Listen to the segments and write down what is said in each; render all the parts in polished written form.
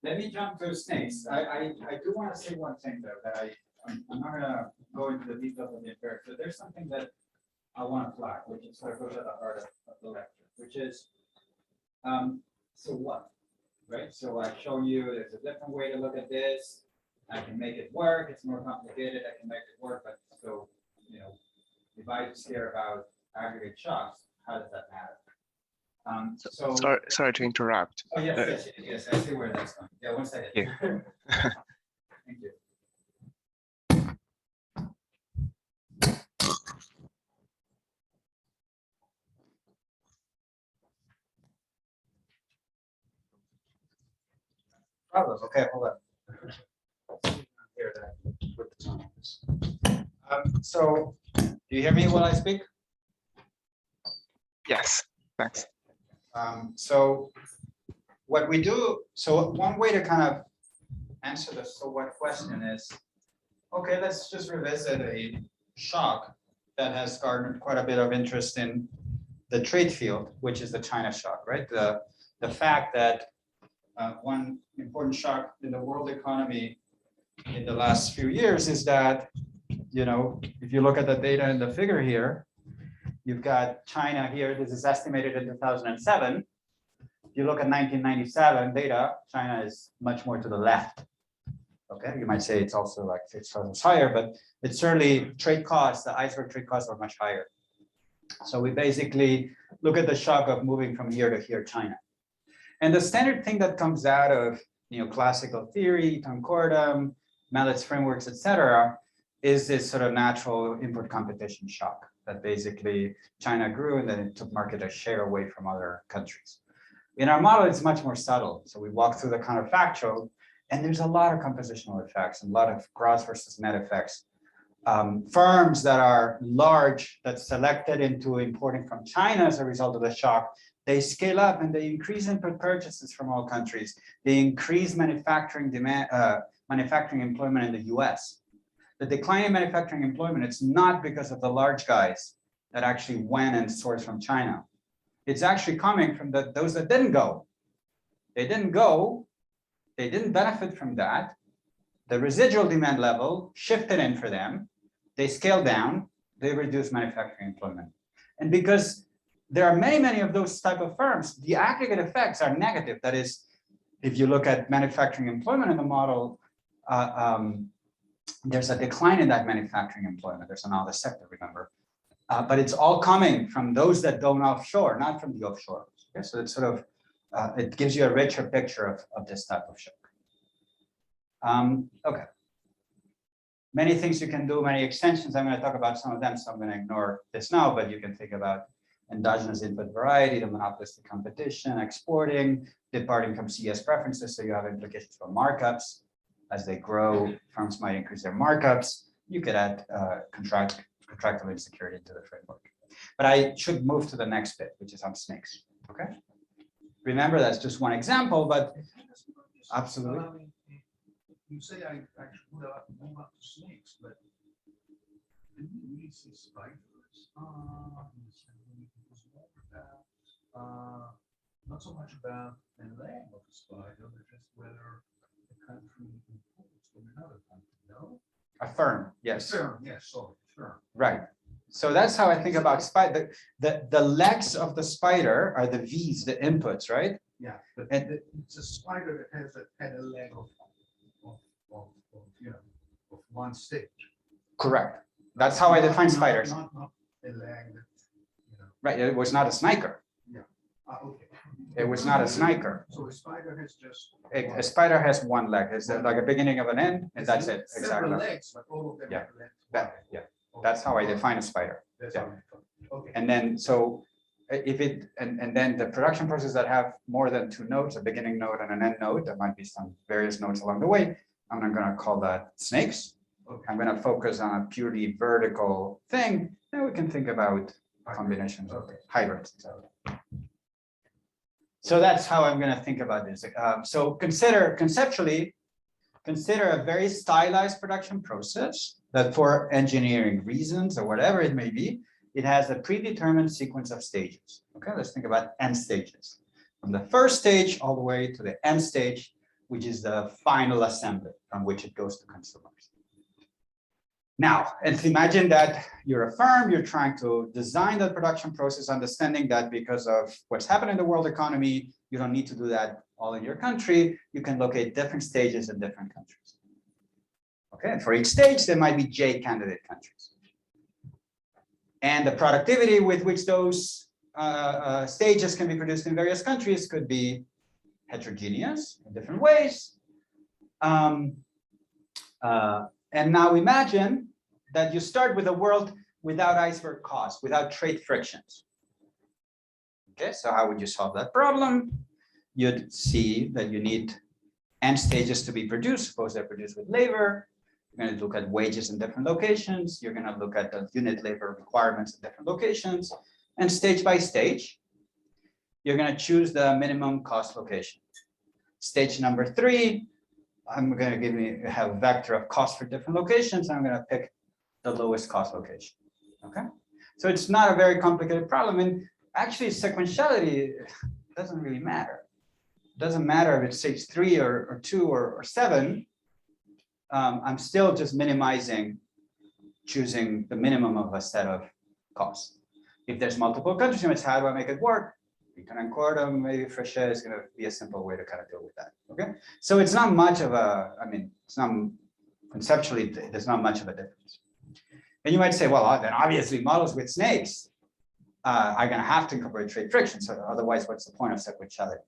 Let me jump to snakes. I do want to say one thing though, that I'm not gonna go into the details of the empirics, but there's something that I want to flag, which is sort of goes at the heart of the lecture, which is, so what, right? So I show you there's a different way to look at this. I can make it work. It's more complicated. I can make it work, but so, you know, if I just care about aggregate shocks, how does that matter? So sorry to interrupt. Oh yes, I see where that's going. Yeah, 1 second. Yeah. Thank you. Problem. Okay, hold on. Hear that with the tone. So, do you hear me while I speak? Yes, thanks. So what we do, so one way to kind of answer the so what question is, okay, let's just revisit a shock that has garnered quite a bit of interest in the trade field, which is the China shock, right? The fact that one important shock in the world economy in the last few years is that, you know, if you look at the data in the figure here, you've got China here. This is estimated in 2007. If you look at 1997 data, China is much more to the left. Okay, you might say it's also like 6 times higher, but it's certainly trade costs, the iceberg trade costs are much higher. So we basically look at the shock of moving from here to here, China. And the standard thing that comes out of, you know, classical theory, Concordum, Mallett's frameworks, etc., is this sort of natural import competition shock that basically China grew and then it took market share away from other countries. In our model, it's much more subtle. So we walk through the counterfactual, and there's a lot of compositional effects and a lot of gross versus net effects. Firms that are large, that's selected into importing from China as a result of the shock, they scale up and they increase input purchases from all countries. They increase manufacturing demand, manufacturing employment in the US. The decline in manufacturing employment, it's not because of the large guys that actually went and sourced from China. It's actually coming from those that didn't go. They didn't go, they didn't benefit from that. The residual demand level shifted in for them. They scaled down, they reduced manufacturing employment. And because there are many, many of those type of firms, the aggregate effects are negative. That is, if you look at manufacturing employment in the model, there's a decline in that manufacturing employment. There's another sector, remember. But it's all coming from those that don't offshore, not from the offshore. Okay? So it's sort of, it gives you a richer picture of this type of shock. Okay. Many things you can do, many extensions. I'm going to talk about some of them, so I'm going to ignore this now, but you can think about endogenous input variety, the monopolistic competition, exporting, departing from CS preferences, so you have implications for markups. As they grow, firms might increase their markups. You could add contractual insecurity into the framework. But I should move to the next bit, which is on snakes. Okay. Remember, that's just one example, but absolutely. You say I actually move up to snakes, but didn't you really see spiders? Not so much about the leg of the spider, but just whether the country imports from another country, no? A firm, yes. Firm, yes, sorry, firm. Right. So that's how I think about spider. The legs of the spider are the V's, the inputs, right? Yeah, but and it's a spider that has had a leg of you know, of one stage. Correct. That's how I define spiders. Not a leg that, you know. Right. It was not a sniker. Yeah. Okay. It was not a sniker. So a spider has just A spider has one leg. It's like a beginning of an end, and that's it. Exactly. Several legs, but all of them Yeah. have legs. Yeah. That's how I define a spider. That's Yeah. Okay. And then so if it and then the production process that have more than 2 nodes, a beginning node and an end node, there might be some various nodes along the way. I'm not going to call that snakes. Okay. I'm going to focus on a purely vertical thing. Then we can think about combinations of hybrids. So that's how I'm going to think about this. So conceptually, consider a very stylized production process that for engineering reasons or whatever it may be, it has a predetermined sequence of stages. Okay, let's think about end stages. From the first stage all the way to the end stage, which is the final assembly from which it goes to consumers. Now, let's imagine that you're a firm, you're trying to design the production process, understanding that because of what's happened in the world economy, you don't need to do that all in your country. You can locate different stages in different countries. Okay, and for each stage, there might be J candidate countries. And the productivity with which those stages can be produced in various countries could be heterogeneous in different ways. And now imagine that you start with a world without iceberg costs, without trade frictions. Okay, so how would you solve that problem? You'd see that you need end stages to be produced. Suppose they're produced with labor. You're going to look at wages in different locations. You're going to look at the unit labor requirements in different locations. And stage by stage, you're going to choose the minimum cost location. Stage number 3, I'm going to have a vector of cost for different locations. I'm going to pick the lowest cost location. Okay, so it's not a very complicated problem. And actually, sequentiality doesn't really matter. It doesn't matter if it's stage 3 or 2 or 7. I'm still just minimizing, choosing the minimum of a set of costs. If there's multiple countries, you must how do I make it work? Return and quarter, maybe Frechet is going to be a simple way to kind of deal with that. Okay, so it's not much of a, I mean, it's not conceptually, there's not much of a difference. And you might say, well, then obviously models with snakes are going to have to incorporate trade friction. So otherwise, what's the point of sequentiality?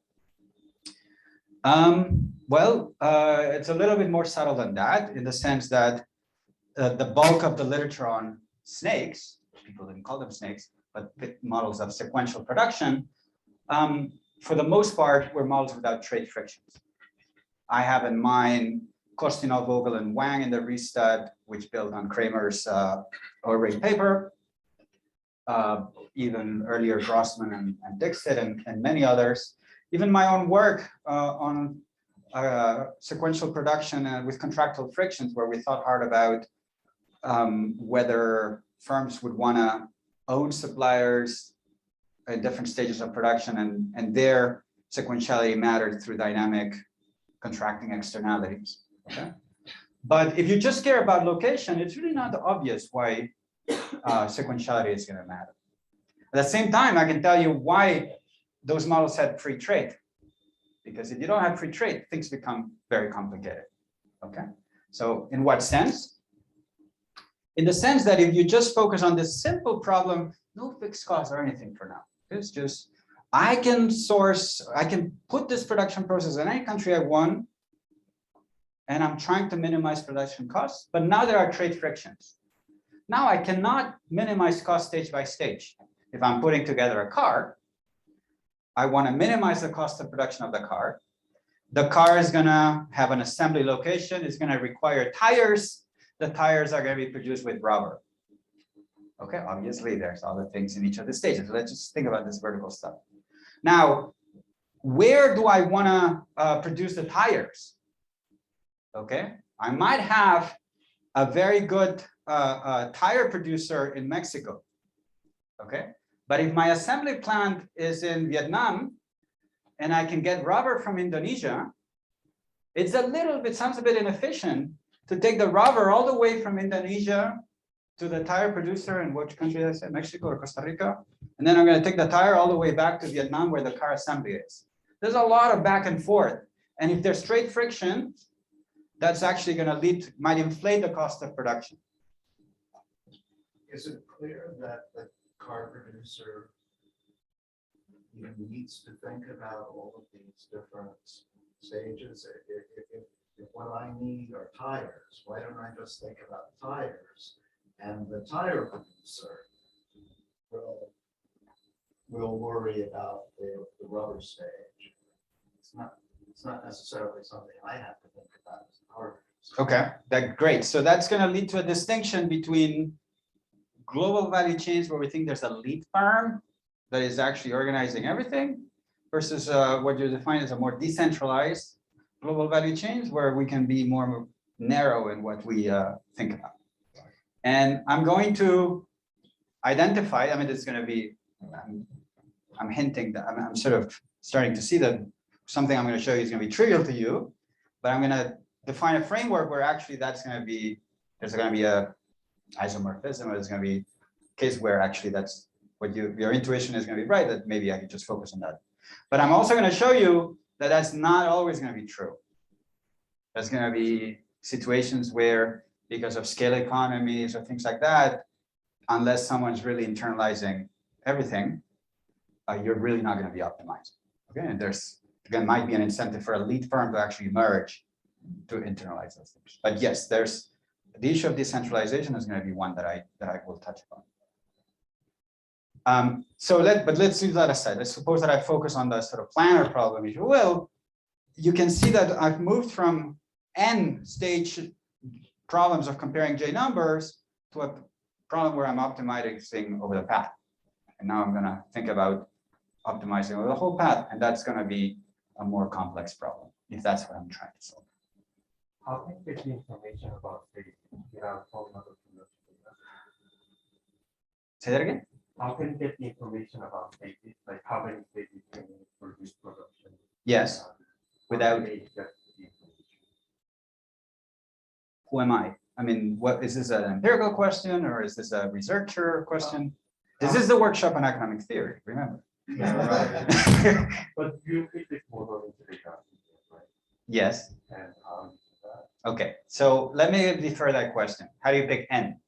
It's a little bit more subtle than that, in the sense that the bulk of the literature on snakes, people didn't call them snakes, but models of sequential production, for the most part, were models without trade frictions. I have in mind Kostinov, Vogel, and Wang in the Restad, which built on Kramer's O'Reilly paper, even earlier Grossman and Dixit and many others. Even my own work on sequential production with contractual frictions, where we thought hard about whether firms would want to own suppliers at different stages of production, and their sequentiality mattered through dynamic contracting externalities. Okay, but if you just care about location, it's really not obvious why sequentiality is going to matter. At the same time, I can tell you why those models had free trade, because if you don't have free trade, things become very complicated. Okay, so in what sense? In the sense that if you just focus on this simple problem, no fixed costs or anything for now. It's just, I can put this production process in any country I want, and I'm trying to minimize production costs, but now there are trade frictions. Now I cannot minimize cost stage by stage. If I'm putting together a car, I want to minimize the cost of production of the car. The car is going to have an assembly location. It's going to require tires. The tires are going to be produced with rubber. Okay, obviously there's other things in each of the stages. Let's just think about this vertical stuff. Now, where do I want to produce the tires? Okay, I might have a very good tire producer in Mexico. Okay, but if my assembly plant is in Vietnam and I can get rubber from Indonesia, it's a little bit, sounds a bit inefficient to take the rubber all the way from Indonesia to the tire producer in which country did I say, Mexico or Costa Rica? And then I'm going to take the tire all the way back to Vietnam where the car assembly is. There's a lot of back and forth. And if there's trade friction, that's actually going to lead to, might inflate the cost of production. Is it clear that the car producer needs to think about all of these different stages? If what I need are tires, why don't I just think about tires? And the tire producer will worry about the rubber stage. It's not necessarily something I have to think about as a car producer. Okay, that's great. So that's going to lead to a distinction between global value chains where we think there's a lead firm that is actually organizing everything versus what you define as a more decentralized global value chains where we can be more narrow in what we think about. And I'm going to identify, I mean, it's going to be, I'm hinting that I'm sort of starting to see that something I'm going to show you is going to be trivial to you, but I'm gonna define a framework where actually that's gonna be, there's gonna be a isomorphism, or there's gonna be a case where actually that's what your intuition is gonna be right, that maybe I could just focus on that. But I'm also gonna show you that that's not always gonna be true. There's gonna be situations where, because of scale economies or things like that, unless someone's really internalizing everything, you're really not going to be optimized. Okay, and there's again might be an incentive for a lead firm to actually merge to internalize those things. But yes, there's the issue of decentralization is going to be one that I will touch upon. But let's leave that aside. Let's suppose that I focus on the sort of planner problem, if you will. You can see that I've moved from n stage problems of comparing J numbers to a problem where I'm optimizing over the path. And now I'm going to think about optimizing over the whole path, and that's going to be a more complex problem, if that's what I'm trying to solve. How can you get the information about state without talking about the? Say that again? How can you get the information about stages, like how many stages can you produce production? Yes, without, How can you get the information? who am I? I mean, what is this, an empirical question, or is this a researcher question? This is the workshop on economic theory, remember? Yeah, right. But you pick this model into the calculation, right? Yes. And how you do that? Okay, so let me defer that question. How do you pick n?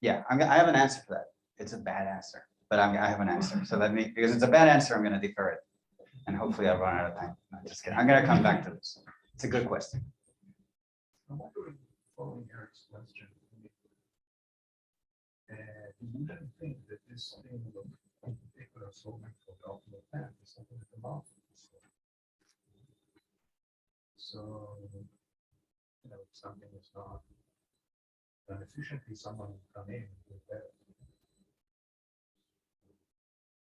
Yeah, I have an answer for that. It's a bad answer, but I have an answer. So let me, because it's a bad answer, I'm going to defer it, and hopefully I'll run out of time. No, just kidding. I'm going to come back to this. It's a good question. I'm wondering, following Eric's question, you don't think that this thing of particular solving for the optimal path is something that the market is solving? So, you know, if something is not done efficiently, someone will come in and do better.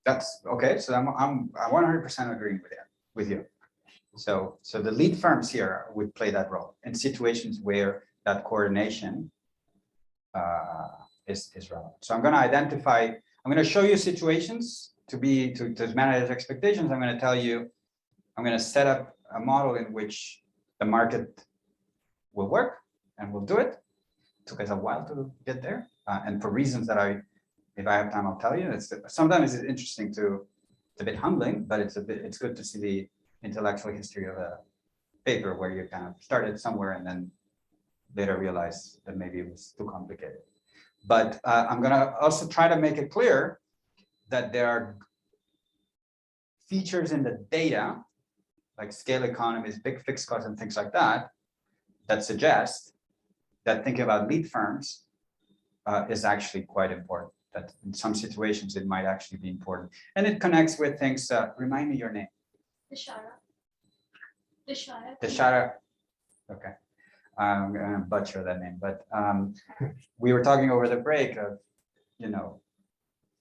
That's okay. So I'm 100% agreeing with you. So the lead firms here would play that role in situations where that coordination is relevant. So I'm going to identify, I'm going to show you situations to manage expectations. I'm going to tell you, I'm going to set up a model in which the market will work and we'll do it. It took us a while to get there. And for reasons that if I have time, I'll tell you. Sometimes it's interesting it's a bit humbling, but it's good to see the intellectual history of a paper where you kind of started somewhere and then later realized that maybe it was too complicated. But I'm going to also try to make it clear that there are features in the data, like scale economies, big fixed costs, and things like that, that suggest that thinking about lead firms is actually quite important. That in some situations it might actually be important. And it connects with things, remind me your name. Deshara. Okay. I'm going to butcher that name, but we were talking over the break of, you know,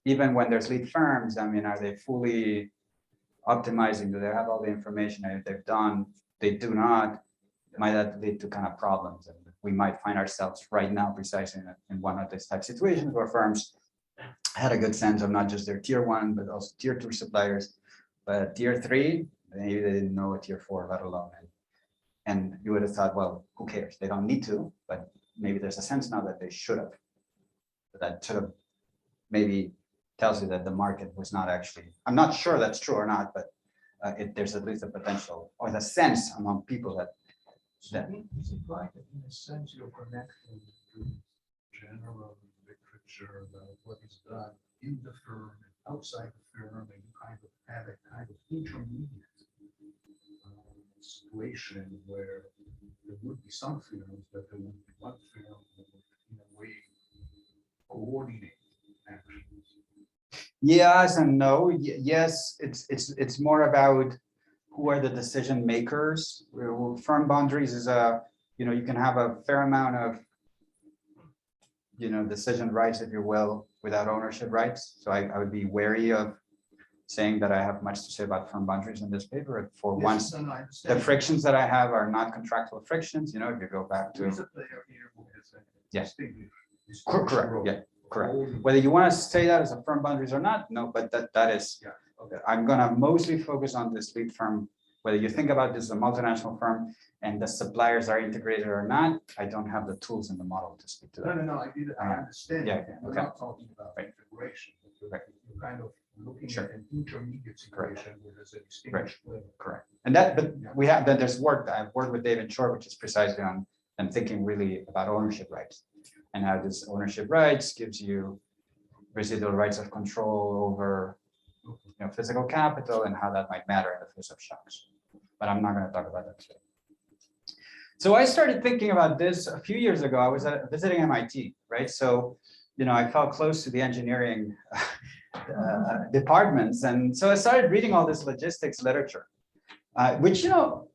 even when there's lead firms, I mean, are they fully optimizing? Do they have all the information that they've done? They do not. Might that lead to kind of problems? And we might find ourselves right now precisely in one of these type situations where firms had a good sense of not just their tier 1, but also tier 2 suppliers, but tier 3, maybe they didn't know a tier 4, let alone. And you would have thought, well, who cares? They don't need to, but maybe there's a sense now that they should have. That sort of maybe tells you that the market was not actually, I'm not sure that's true or not, but there's at least a potential or the sense among people that. Is it right that in a sense you're connecting to general literature about what is done in the firm and outside the firm, and you kind of have a kind of intermediate situation where there would be some firms, but there would be one firm that would in a way coordinate actions? Yes and no. Yes, it's more about who are the decision makers. Firm boundaries is you can have a fair amount of, decision rights, if you will, without ownership rights. So I would be wary of saying that I have much to say about firm boundaries in this paper. For Yes, once, and I the understand. frictions that I have are not contractual frictions. If you go back There is to a player here who has a Yes. distinguished correct, role. yeah, correct. All- Whether you want to say that as a firm boundaries or not, no, but that is. Yeah, okay. I'm going to mostly focus on this lead firm. Whether you think about this as a multinational firm, and the suppliers are integrated or not, I don't have the tools in the model to speak to that. No, I understand. Yeah, okay, We're okay. not talking about Right. integration. But Right. you're kind of looking Sure. at an intermediate situation where there's a distinguished level. Correct. And that, but we have, then there's work that I've worked with David Shore, which is precisely on, and thinking really about ownership rights and how this ownership rights gives you residual rights of control over, physical capital and how that might matter in the face of shocks. But I'm not going to talk about that today. So I started thinking about this a few years ago. I was visiting MIT, right? So, I felt close to the engineering departments. And so I started reading all this logistics literature, which,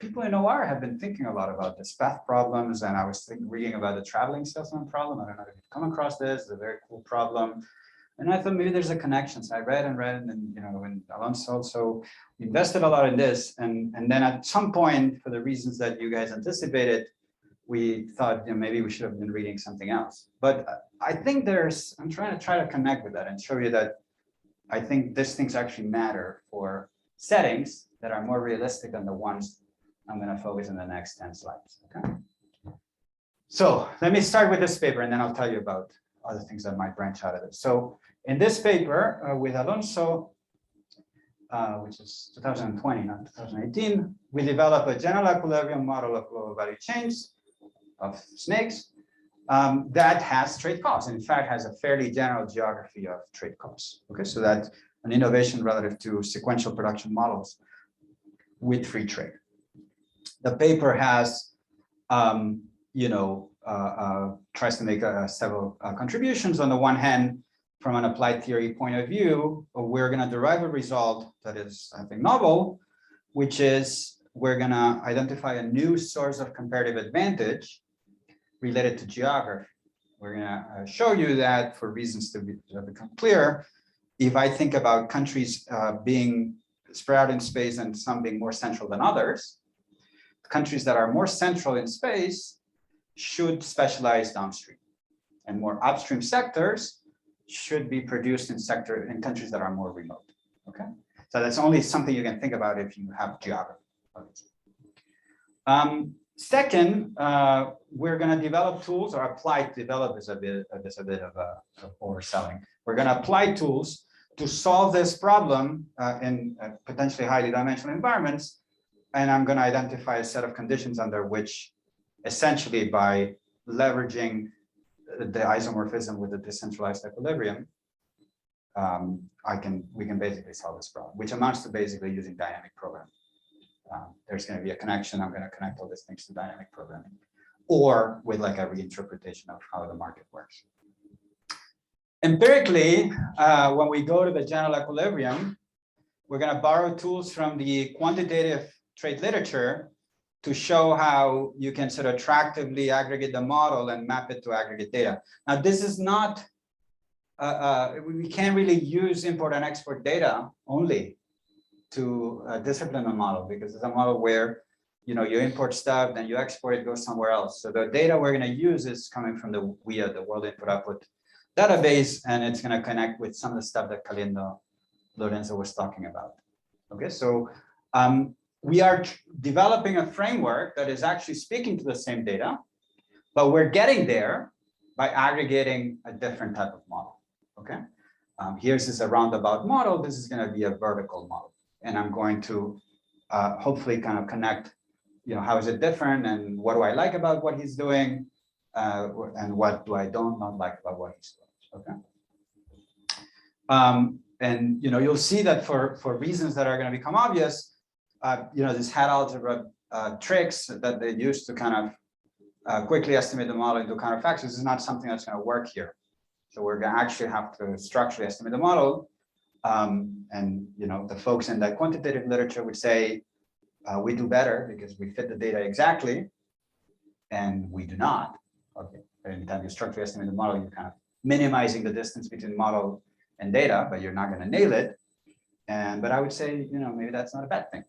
people in OR have been thinking a lot about this path problems. And I was reading about the traveling salesman problem. I don't know if you've come across this. It's a very cool problem. And I thought maybe there's a connection. So I read, and and Alonso also invested a lot in this. And then at some point, for the reasons that you guys anticipated, we thought, maybe we should have been reading something else. But I think I'm trying to connect with that and show you that I think these things actually matter for settings that are more realistic than the ones I'm going to focus on the next 10 slides. Okay. So let me start with this paper, and then I'll tell you about other things that might branch out of it. So in this paper with Alonso, which is 2020, not 2018, we developed a general equilibrium model of global value chains of snakes that has trade costs. In fact, has a fairly general geography of trade costs. Okay, so that's an innovation relative to sequential production models with free trade. The paper has, tries to make several contributions. On the one hand, from an applied theory point of view, we're going to derive a result that is, I think, novel, which is we're going to identify a new source of comparative advantage related to geography. We're going to show you that for reasons to become clear. If I think about countries being spread out in space and some being more central than others, countries that are more central in space should specialize downstream, and more upstream sectors should be produced in countries that are more remote. Okay, so that's only something you can think about if you have geography. Second, we're going to develop tools, or apply to develop is a bit of overselling. We're going to apply tools to solve this problem in potentially highly dimensional environments, and I'm going to identify a set of conditions under which, essentially by leveraging the isomorphism with the decentralized equilibrium, we can basically solve this problem, which amounts to basically using dynamic programming. There's going to be a connection. I'm going to connect all these things to dynamic programming, or with like a reinterpretation of how the market works. Empirically, when we go to the general equilibrium, we're going to borrow tools from the quantitative trade literature to show how you can sort of attractively aggregate the model and map it to aggregate data. Now, this is not, we can't really use import and export data only to discipline a model, because it's a model where you import stuff, then you export it, goes somewhere else. So the data we're going to use is coming from the WIA, the World Input Output database, and it's going to connect with some of the stuff that Caliendo Lorenzo was talking about. Okay, so we are developing a framework that is actually speaking to the same data, but we're getting there by aggregating a different type of model. Okay, here's this a roundabout model. This is going to be a vertical model, and I'm going to hopefully kind of connect, how is it different, and what do I like about what he's doing, and what do I not like about what he's doing. Okay, and you'll see that for reasons that are going to become obvious, this hat algebra tricks that they use to kind of quickly estimate the model into counterfactors is not something that's going to work here. So we're going to actually have to structurally estimate the model. And the folks in that quantitative literature would say we do better because we fit the data exactly, and we do not. Okay, anytime you structurally estimate the model, you're kind of minimizing the distance between model and data, but you're not going to nail it. But I would say, maybe that's not a bad thing.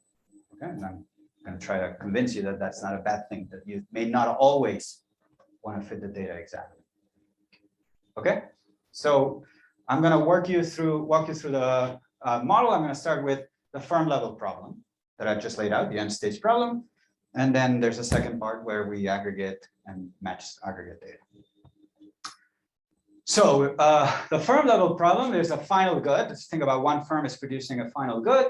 Okay, and I'm going to try to convince you that that's not a bad thing, that you may not always want to fit the data exactly. Okay, so I'm going to walk you through the model. I'm going to start with the firm level problem that I've just laid out, the end stage problem. And then there's a second part where we aggregate and match aggregate data. So the firm level problem is a final good. Let's think about one firm is producing a final good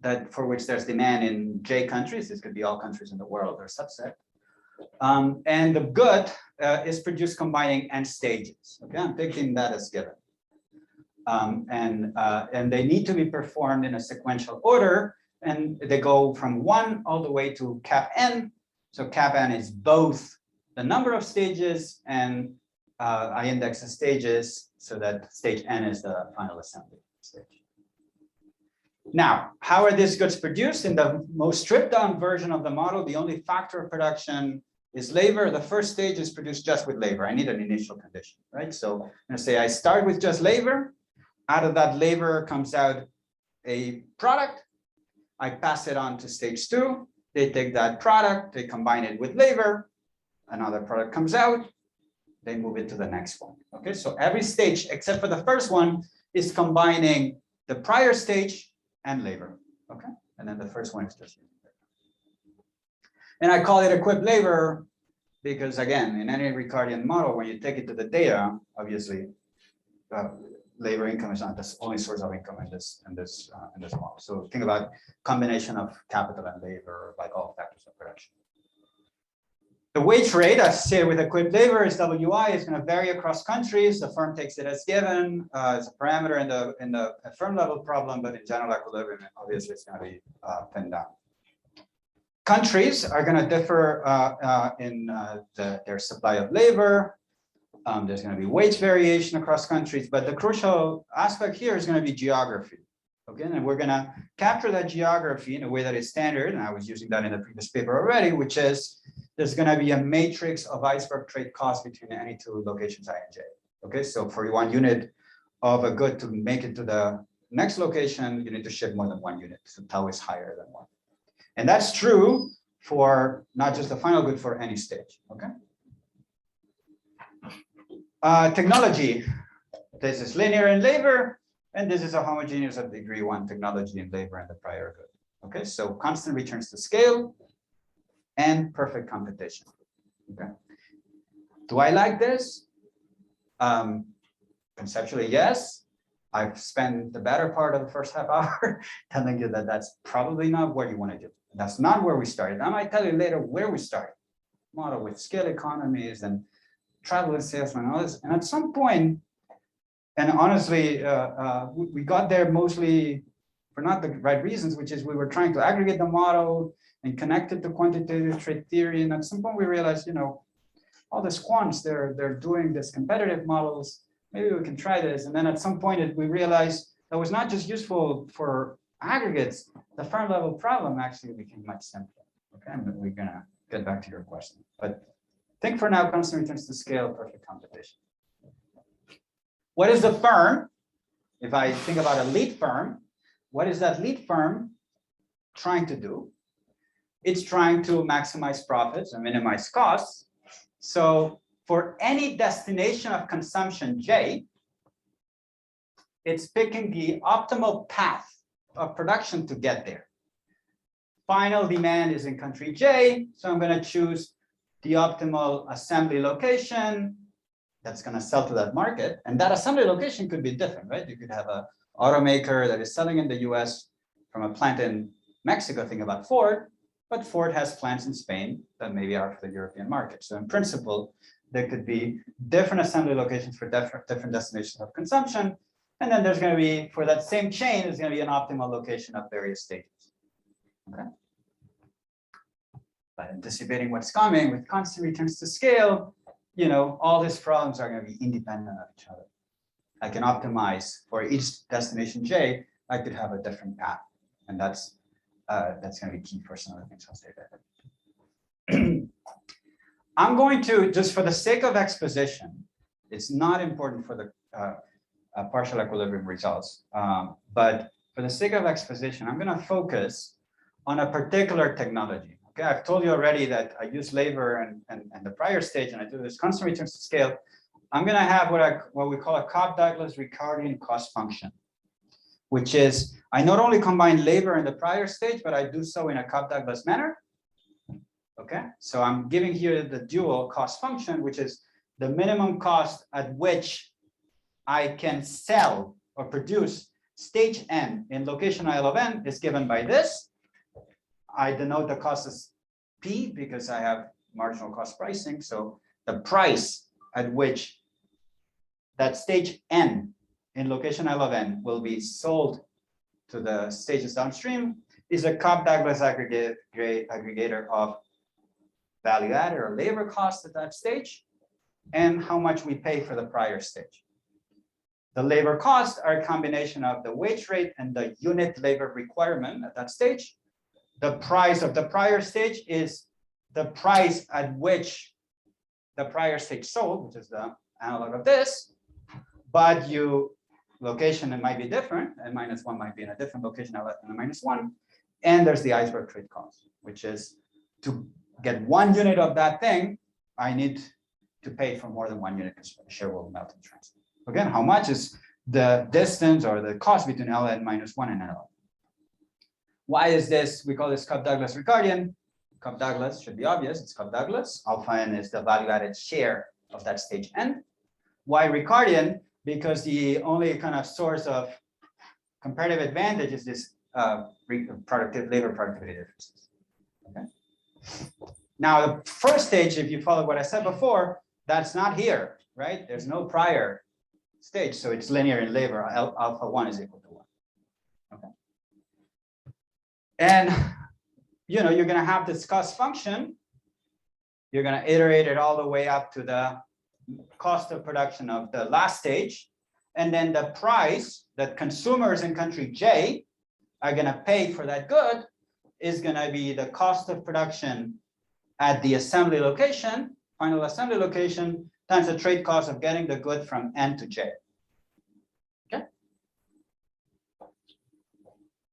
that for which there's demand in J countries. This could be all countries in the world or subset. And the good is produced combining n stages. Okay, I'm taking that as given. And they need to be performed in a sequential order, and they go from 1 all the way to cap n. So cap n is both the number of stages and I index the stages so that stage n is the final assembly stage. Now, how are these goods produced? In the most stripped down version of the model, the only factor of production is labor. The first stage is produced just with labor. I need an initial condition, right? So I'm going to say I start with just labor. Out of that labor comes out a product. I pass it on to stage 2. They take that product, they combine it with labor. Another product comes out. They move it to the next one. Okay, so every stage except for the first one is combining the prior stage and labor. Okay, and then the first one is just using labor. And I call it equipped labor because, again, in any Ricardian model, when you take it to the data, obviously, labor income is not the only source of income in this model. So think about combination of capital and labor, like all factors of production. The wage rate associated with equipped labor is WI, is going to vary across countries. The firm takes it as given. It's a parameter in the firm level problem, but in general equilibrium, obviously it's going to be pinned down. Countries are going to differ in their supply of labor. There's going to be wage variation across countries, but the crucial aspect here is going to be geography. Okay, and we're going to capture that geography in a way that is standard, and I was using that in the previous paper already, which is there's going to be a matrix of iceberg trade costs between any two locations I and J. Okay, so for 1 unit of a good to make it to the next location, you need to ship more than 1 unit. So tau is higher than 1. And that's true for not just the final good, for any stage. Okay. Technology. This is linear in labor, and this is a homogeneous of degree 1 technology in labor and the prior good. Okay, so constant returns to scale and perfect competition. Okay. Do I like this? Conceptually, yes. I've spent the better part of the first half hour telling you that that's probably not what you want to do. That's not where we started. I might tell you later where we started. Model with scale economies and travel and salesman and all this. And at some point, and honestly, we got there mostly for not the right reasons, which is we were trying to aggregate the model and connect it to quantitative trade theory. And at some point we realized, you know, all the quants, they're doing this competitive models. Maybe we can try this. And then at some point we realized that was not just useful for aggregates. The firm level problem actually became much simpler. Okay, and we're gonna get back to your question. But think for now, constant returns to scale, perfect competition. What is the firm? If I think about a lead firm, what is that lead firm trying to do? It's trying to maximize profits and minimize costs. So for any destination of consumption J, it's picking the optimal path of production to get there. Final demand is in country J, so I'm going to choose the optimal assembly location that's going to sell to that market. And that assembly location could be different, right? You could have an automaker that is selling in the US from a plant in Mexico, think about Ford, but Ford has plants in Spain that maybe are for the European market. So in principle, there could be different assembly locations for different destinations of consumption. And then there's going to be, for that same chain, there's going to be an optimal location of various stages. Okay. But anticipating what's coming with constant returns to scale, you know, all these problems are going to be independent of each other. I can optimize for each destination J, I could have a different path. And that's going to be key for some of the things I'll say there. I'm going to, just for the sake of exposition, it's not important for the partial equilibrium results, but for the sake of exposition, I'm going to focus on a particular technology. Okay, I've told you already that I use labor and the prior stage, and I do this constant returns to scale. I'm going to have what we call a Cobb-Douglas-Ricardian cost function, which is I not only combine labor in the prior stage, but I do so in a Cobb-Douglas manner. Okay, so I'm giving here the dual cost function, which is the minimum cost at which I can sell or produce stage n in location I of n is given by this. I denote the cost as P because I have marginal cost pricing. So the price at which that stage n in location I of n will be sold to the stages downstream is a Cobb-Douglas aggregator of value added or labor cost at that stage and how much we pay for the prior stage. The labor costs are a combination of the wage rate and the unit labor requirement at that stage. The price of the prior stage is the price at which the prior stage sold, which is the analog of this, but location it might be different, and -1 might be in a different location than the -1. And there's the iceberg trade cost, which is to get 1 unit of that thing, I need to pay for more than 1 unit because the share will melt and transfer. Again, how much is the distance or the cost between Ln -1 and Ln? Why is this? We call this Cobb-Douglas Ricardian. Cobb-Douglas should be obvious. It's Cobb-Douglas. Alpha n is the value-added share of that stage n. Why Ricardian? Because the only kind of source of comparative advantage is this labor productivity differences. Okay. Now, the first stage, if you follow what I said before, that's not here, right? There's no prior stage, so it's linear in labor. Alpha 1 is equal to 1. Okay. And you're going to have this cost function. You're going to iterate it all the way up to the cost of production of the last stage. And then the price that consumers in country J are going to pay for that good is going to be the cost of production at the assembly location, final assembly location, times the trade cost of getting the good from N to J. Okay.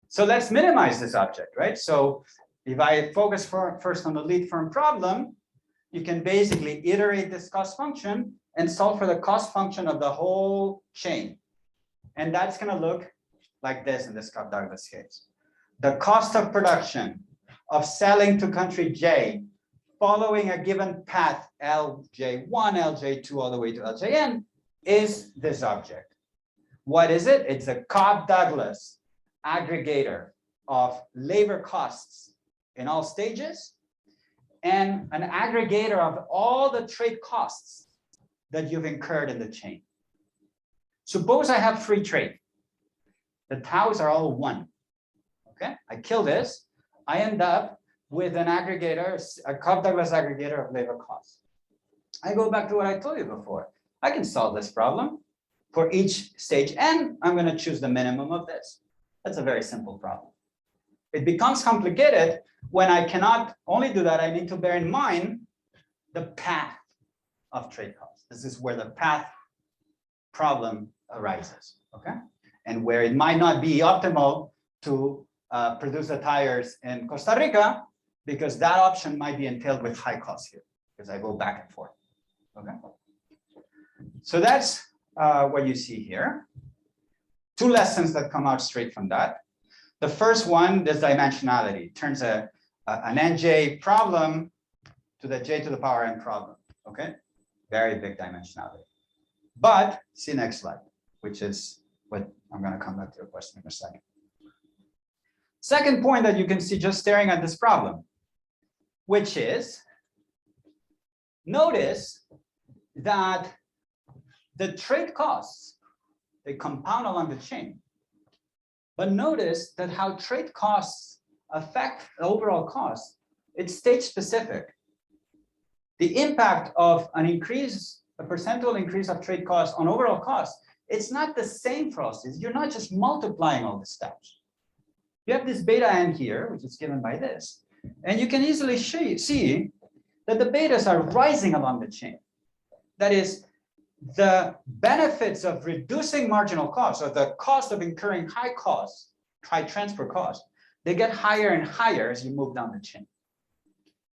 So let's minimize this object, right? So if I focus first on the lead firm problem, you can basically iterate this cost function and solve for the cost function of the whole chain. And that's going to look like this in this Cobb-Douglas case. The cost of production of selling to country J following a given path LJ1, LJ2, all the way to LJN is this object. What is it? It's a Cobb-Douglas aggregator of labor costs in all stages and an aggregator of all the trade costs that you've incurred in the chain. Suppose I have free trade. The taus are all 1. Okay, I kill this. I end up with an aggregator, a Cobb-Douglas aggregator of labor costs. I go back to what I told you before. I can solve this problem. For each stage n, I'm going to choose the minimum of this. That's a very simple problem. It becomes complicated when I cannot only do that, I need to bear in mind the path of trade costs. This is where the path problem arises, okay? And where it might not be optimal to produce the tires in Costa Rica, because that option might be entailed with high costs here, because I go back and forth, okay? So that's what you see here. 2 lessons that come out straight from that. The first one, this dimensionality, turns an NJ problem to the J to the power n problem, okay? Very big dimensionality. But see next slide, which is what I'm going to come back to your question in a second. Second point that you can see just staring at this problem, which is, notice that the trade costs, they compound along the chain. But notice that how trade costs affect the overall cost, it's stage specific. The impact of an increase, a percentual increase of trade costs on overall costs, it's not the same for all stages. You're not just multiplying all the steps. You have this beta n here, which is given by this. And you can easily see that the betas are rising along the chain. That is, the benefits of reducing marginal costs, or the cost of incurring high costs, high transfer costs, they get higher and higher as you move down the chain.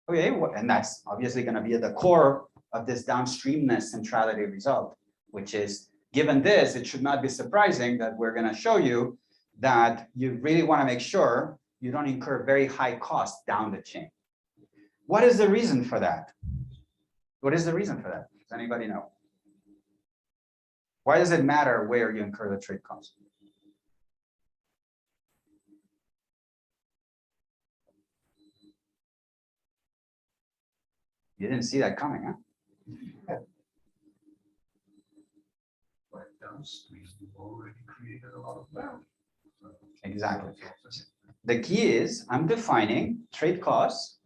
Okay, and that's obviously going to be at the core of this downstreamness centrality result, which is, given this, it should not be surprising that we're going to show you that you really want to make sure you don't incur very high costs down the chain. What is the reason for that? What is the reason for that? Does anybody know? Why does it matter where you incur the trade cost? You didn't see that coming, huh? But downstream, you've already created a lot of value. So, Exactly. The key is I'm defining trade costs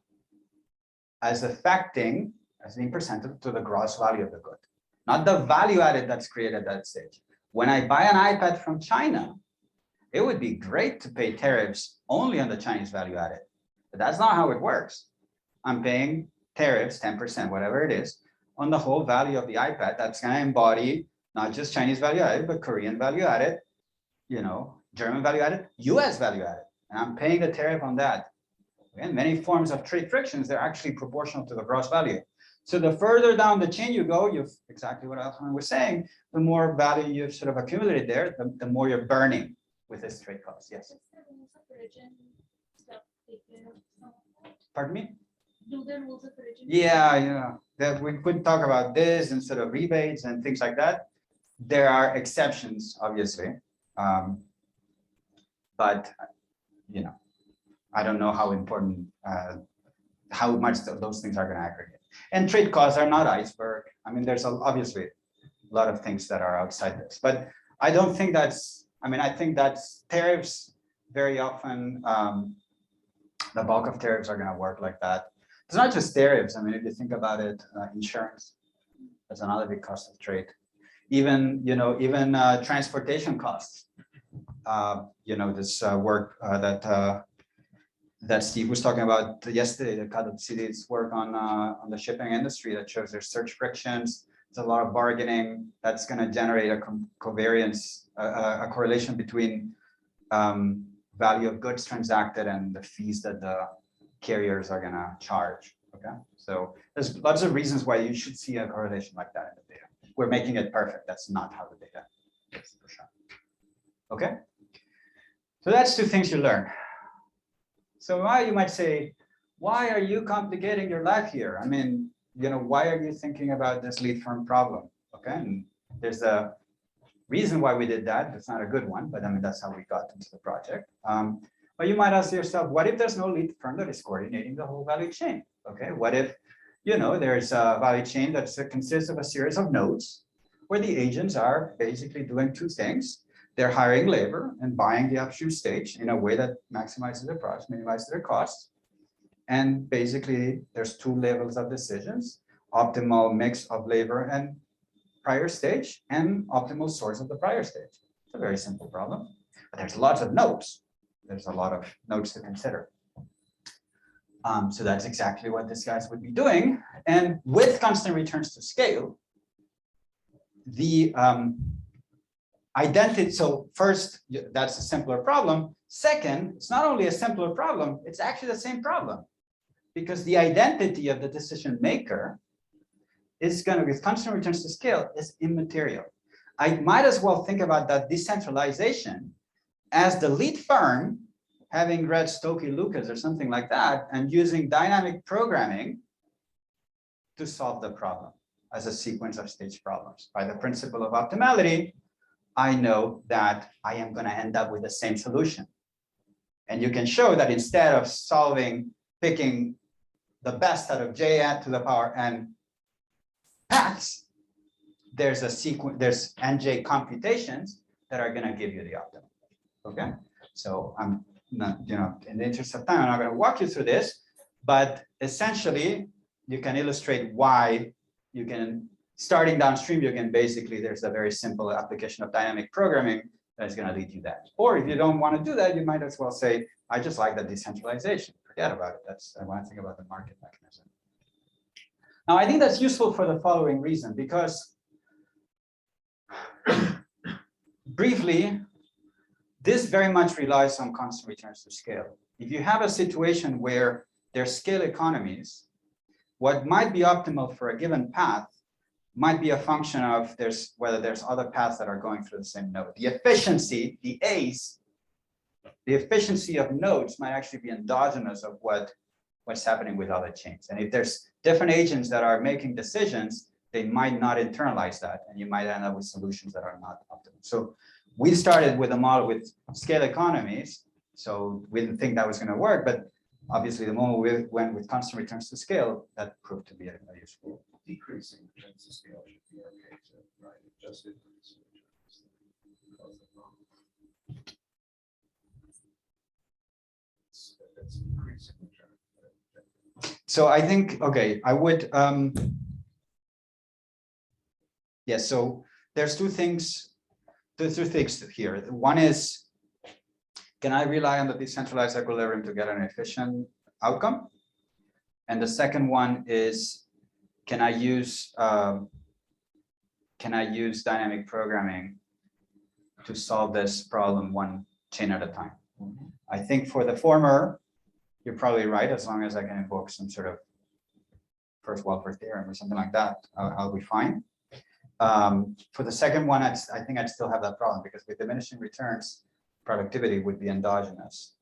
as affecting, as being percentage to the gross value of the good, not the value added that's created at that stage. When I buy an iPad from China, it would be great to pay tariffs only on the Chinese value added, but that's not how it works. I'm paying tariffs, 10%, whatever it is, on the whole value of the iPad. That's going to embody not just Chinese value added, but Korean value added, you know, German value added, US value added. And I'm paying the tariff on that. And many forms of trade frictions, they're actually proportional to the gross value. So the further down the chain you go, you've exactly what Alejandro was saying, the more value you've sort of accumulated there, the more you're burning with this trade cost. Yes. Pardon me? Do the rules of origin? Yeah, that we could talk about this instead of rebates and things like that. There are exceptions, obviously, but you know, I don't know how important, how much those things are going to aggregate. And trade costs are not iceberg. I mean, there's obviously a lot of things that are outside this, but I don't think that's. I mean, I think that's tariffs very often. The bulk of tariffs are going to work like that. It's not just tariffs. I mean, if you think about it, insurance, that's another big cost of trade. Even, even transportation costs. This work that Steve was talking about yesterday, the Cut City's work on the shipping industry that shows there's surge frictions. There's a lot of bargaining that's going to generate a covariance, a correlation between value of goods transacted and the fees that the carriers are going to charge. Okay, so there's lots of reasons why you should see a correlation like that in the data. We're making it perfect. That's not how the data is for sure. Okay, so that's two things you learn. So why you might say, why are you complicating your life here? I mean, why are you thinking about this lead firm problem? Okay, and there's a reason why we did that. It's not a good one, but I mean, that's how we got into the project. But you might ask yourself, what if there's no lead firm that is coordinating the whole value chain? Okay, what if, there's a value chain that consists of a series of nodes where the agents are basically doing two things. They're hiring labor and buying the upstream stage in a way that maximizes their price, minimizes their costs. And basically, there's two levels of decisions, optimal mix of labor and prior stage and optimal source of the prior stage. It's a very simple problem, but there's lots of nodes. There's a lot of nodes to consider. So that's exactly what these guys would be doing. And with constant returns to scale, the identity, so first, that's a simpler problem. Second, it's not only a simpler problem, it's actually the same problem because the identity of the decision maker is going to, with constant returns to scale, is immaterial. I might as well think about that decentralization as the lead firm having read Stokey Lucas or something like that and using dynamic programming to solve the problem as a sequence of stage problems. By the principle of optimality, I know that I am going to end up with the same solution. And you can show that instead of picking the best out of j to the power n paths, there's a sequence, there's nj computations that are going to give you the optimum. Okay, so I'm not, in the interest of time, I'm not going to walk you through this, but essentially you can illustrate why you can, starting downstream, you can basically, there's a very simple application of dynamic programming that is going to lead you that. Or if you don't want to do that, you might as well say, I just like the decentralization. Forget about it. I want to think about the market mechanism. Now, I think that's useful for the following reason, because briefly, this very much relies on constant returns to scale. If you have a situation where there's scale economies, what might be optimal for a given path might be a function of whether there's other paths that are going through the same node. The efficiency, the A's, the efficiency of nodes might actually be endogenous of what what's happening with other chains. And if there's different agents that are making decisions, they might not internalize that, and you might end up with solutions that are not optimal. So we started with a model with scale economies. So we didn't think that was going to work, but obviously the moment we went with constant returns to scale, that proved to be a useful. Decreasing returns to scale should be okay too, right? Just increasing returns. It's increasing return. So I think, okay, I would, yeah, so there's two things here. One is, can I rely on the decentralized equilibrium to get an efficient outcome? And the second one is, can I use dynamic programming to solve this problem one chain at a time? I think for the former, you're probably right, as long as I can invoke some sort of first Welfare theorem or something like that, I'll be fine. For the second one, I think I'd still have that problem, because with diminishing returns, productivity would be endogenous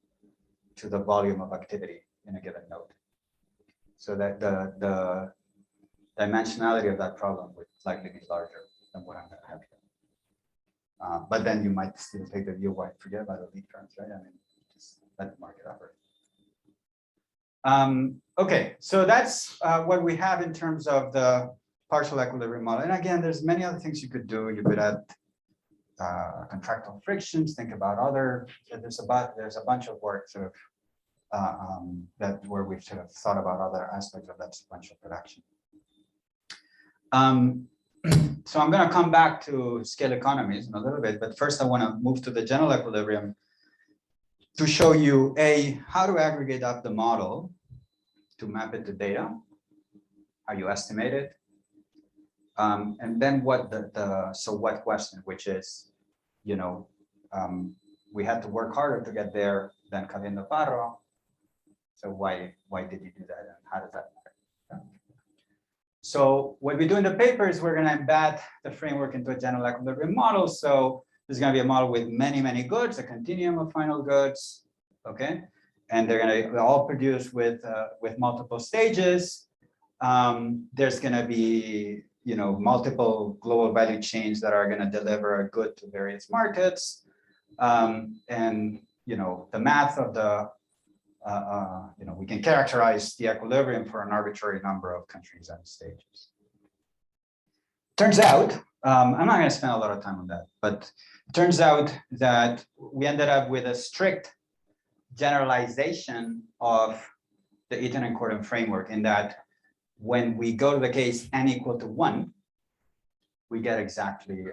to the volume of activity in a given node. So that the dimensionality of that problem would likely be larger than what I'm going to have here. But then you might still take the view, why forget about the lead terms, right? I mean, just let the market operate. Okay, so that's what we have in terms of the partial equilibrium model. And again, there's many other things you could do. You could add contractile frictions, think about other, there's a bunch of work sort of where we've sort of thought about other aspects of that sequential production. So I'm going to come back to scale economies in a little bit, but first I want to move to the general equilibrium to show you how to aggregate up the model, to map it to data, how you estimate it, and then what so what question, which is, you know, we had to work harder to get there than Caliendo Parro. So why did you do that, and how does that matter? So what we do in the paper is we're going to embed the framework into a general equilibrium model. So there's going to be a model with many goods, a continuum of final goods, okay, and they're going to all produce with multiple stages. There's going to be, you know, multiple global value chains that are going to deliver a good to various markets, and you know, the math of the you know, we can characterize the equilibrium for an arbitrary number of countries and stages. Turns out, I'm not going to spend a lot of time on that, but it turns out that we ended up with a strict generalization of the Eaton and Cordon framework, in that when we go to the case n equal to 1, we get exactly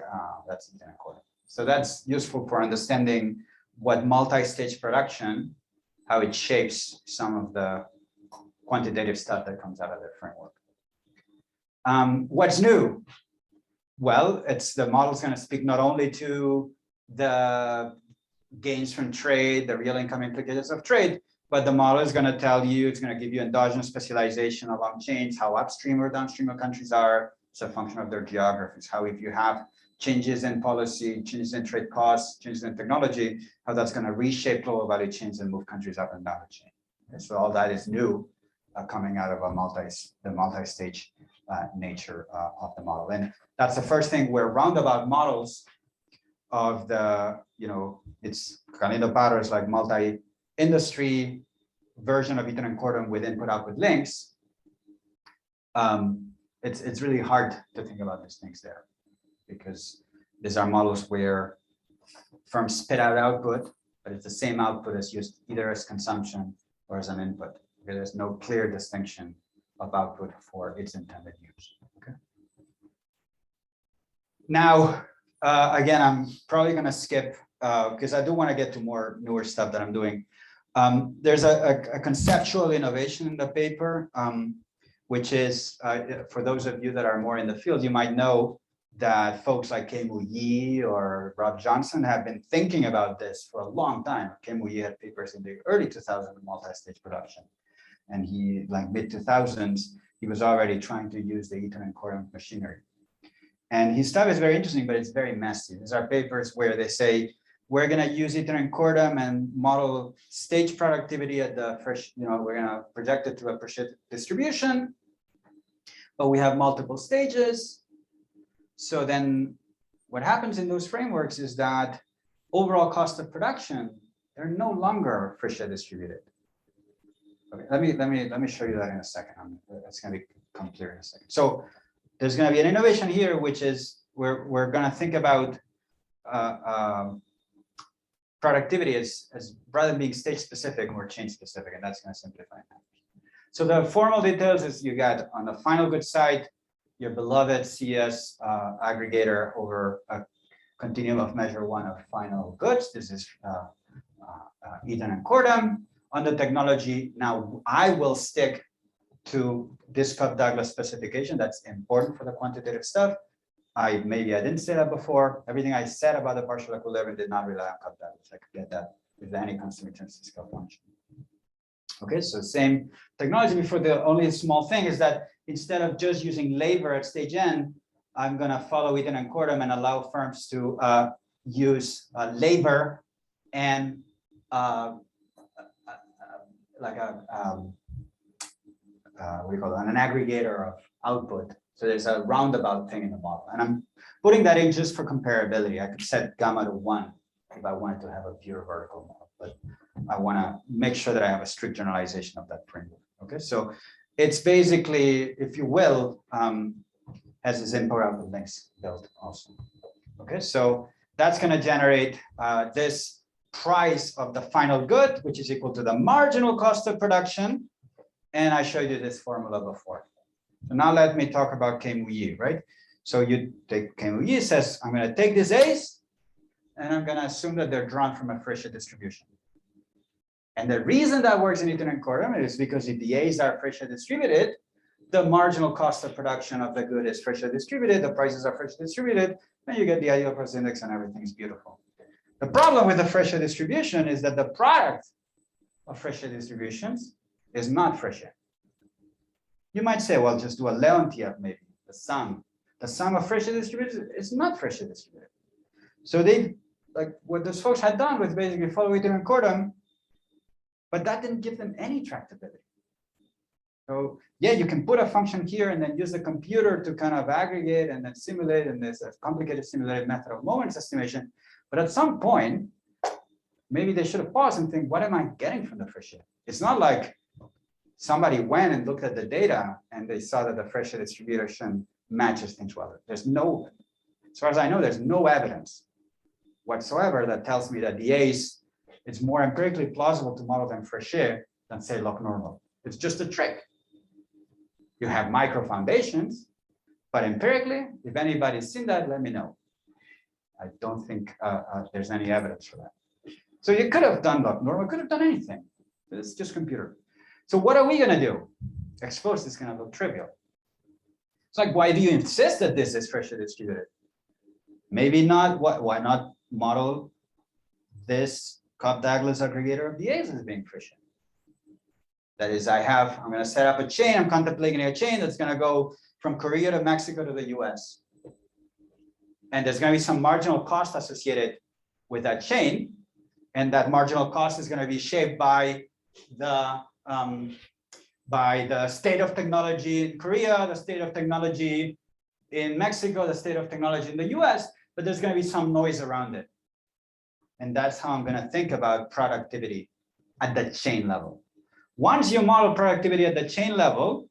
that's Eaton and Cordon. So that's useful for understanding what multi-stage production, how it shapes some of the quantitative stuff that comes out of the framework. What's new? Well, it's the model's going to speak not only to the gains from trade, the real income implications of trade, but the model is going to tell you, it's going to give you endogenous specialization along chains, how upstream or downstream of countries are. It's a function of their geographies, how if you have changes in policy, changes in trade costs, changes in technology, how that's going to reshape global value chains and move countries up and down the chain. And so all that is new coming out of the multi-stage nature of the model. And that's the first thing where roundabout models of the, you know, it's Caliendo Parro is like multi-industry version of Eaton and Cordon with input-output links. It's really hard to think about these things there, because these are models where firms spit out output, but it's the same output as used either as consumption or as an input. There's no clear distinction of output for its intended use. Okay. Now, again, I'm probably going to skip because I do want to get to more newer stuff that I'm doing. There's a conceptual innovation in the paper, which is, for those of you that are more in the field, you might know that folks like Kei-Mu Yi or Rob Johnson have been thinking about this for a long time. Kei-Mu Yi had papers in the early 2000s in multi-stage production. And he, like mid-2000s, he was already trying to use the Eaton and Cordon machinery. And his stuff is very interesting, but it's very messy. These are papers where they say, we're gonna use Eaton and Cordham and model stage productivity at the first, we're gonna project it to a Pareto distribution, but we have multiple stages. So then what happens in those frameworks is that overall cost of production, they're no longer Pareto distributed. Okay, let me show you that in a second. That's gonna become clear in a second. So there's gonna be an innovation here, which is we're gonna think about productivity as rather than being stage specific, more change specific, and that's going to simplify matters. So the formal details is you got on the final good side, your beloved CS aggregator over a continuum of measure one of final goods. This is Eaton and Cordham. On the technology, now I will stick to this Cobb-Douglas specification. That's important for the quantitative stuff. Maybe I didn't say that before. Everything I said about the partial equilibrium did not rely on Cobb-Douglas. I could get that with any constant return statistical function. Okay, so same technology before. The only small thing is that instead of just using labor at stage n, I'm going to follow Eaton and Cordham and allow firms to use labor and like a what do you call it, an aggregator of output. So there's a roundabout thing in the model, and I'm putting that in just for comparability. I could set gamma to 1 if I wanted to have a pure vertical model, but I want to make sure that I have a strict generalization of that framework. Okay, so it's basically, if you will, has this input output links built also. Okay, so that's going to generate this price of the final good, which is equal to the marginal cost of production, and I showed you this formula before. So now let me talk about K-mu-yi, right? So you take K-mu-yi says, I'm going to take these A's and I'm going to assume that they're drawn from a Pareto distribution. And the reason that works in Eaton and Cordham is because if the A's are Pareto distributed, the marginal cost of production of the good is Pareto distributed, the prices are Pareto distributed, and you get the ideal price index and everything's beautiful. The problem with the Pareto distribution is that the product of Pareto distributions is not Pareto. You might say, well, just do a Leontief, maybe the sum of Pareto distributed is not Pareto distributed. So they, like what those folks had done was basically follow Eaton and Cordham, but that didn't give them any tractability. So yeah, you can put a function here and then use the computer to kind of aggregate and then simulate, and there's a complicated simulated method of moments estimation. But at some point, maybe they should have paused and think, what am I getting from the Pareto? It's not like somebody went and looked at the data and they saw that the Pareto distribution matches things well. There's no, as far as I know, there's no evidence whatsoever that tells me that the A's, it's more empirically plausible to model them Pareto than say log normal. It's just a trick. You have micro foundations, but empirically, if anybody's seen that, let me know. I don't think there's any evidence for that. So you could have done log normal, could have done anything. It's just computer. So what are we going to do? Expose this going to look trivial. It's like, why do you insist that this is Pareto distributed? Maybe not. Why not model this Cobb-Douglas aggregator of the A's as being Pareto? That is, I'm going to set up a chain. I'm contemplating a chain that's going to go from Korea to Mexico to the US. And there's going to be some marginal cost associated with that chain. And that marginal cost is going to be shaped by the state of technology in Korea, the state of technology in Mexico, the state of technology in the US, but there's going to be some noise around it. And that's how I'm going to think about productivity at the chain level. Once you model productivity at the chain level,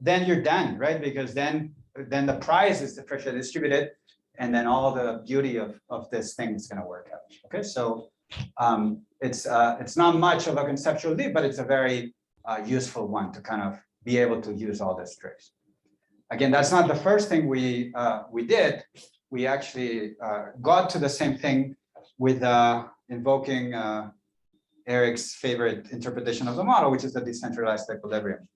then you're done, right? Because then the price is the Pareto distributed, and then all the beauty of this thing is going to work out. Okay, so it's not much of a conceptual leap, but it's a very useful one to kind of be able to use all these tricks. Again, that's not the first thing we did. We actually got to the same thing with invoking Eric's favorite interpretation of the model, which is the decentralized equilibrium.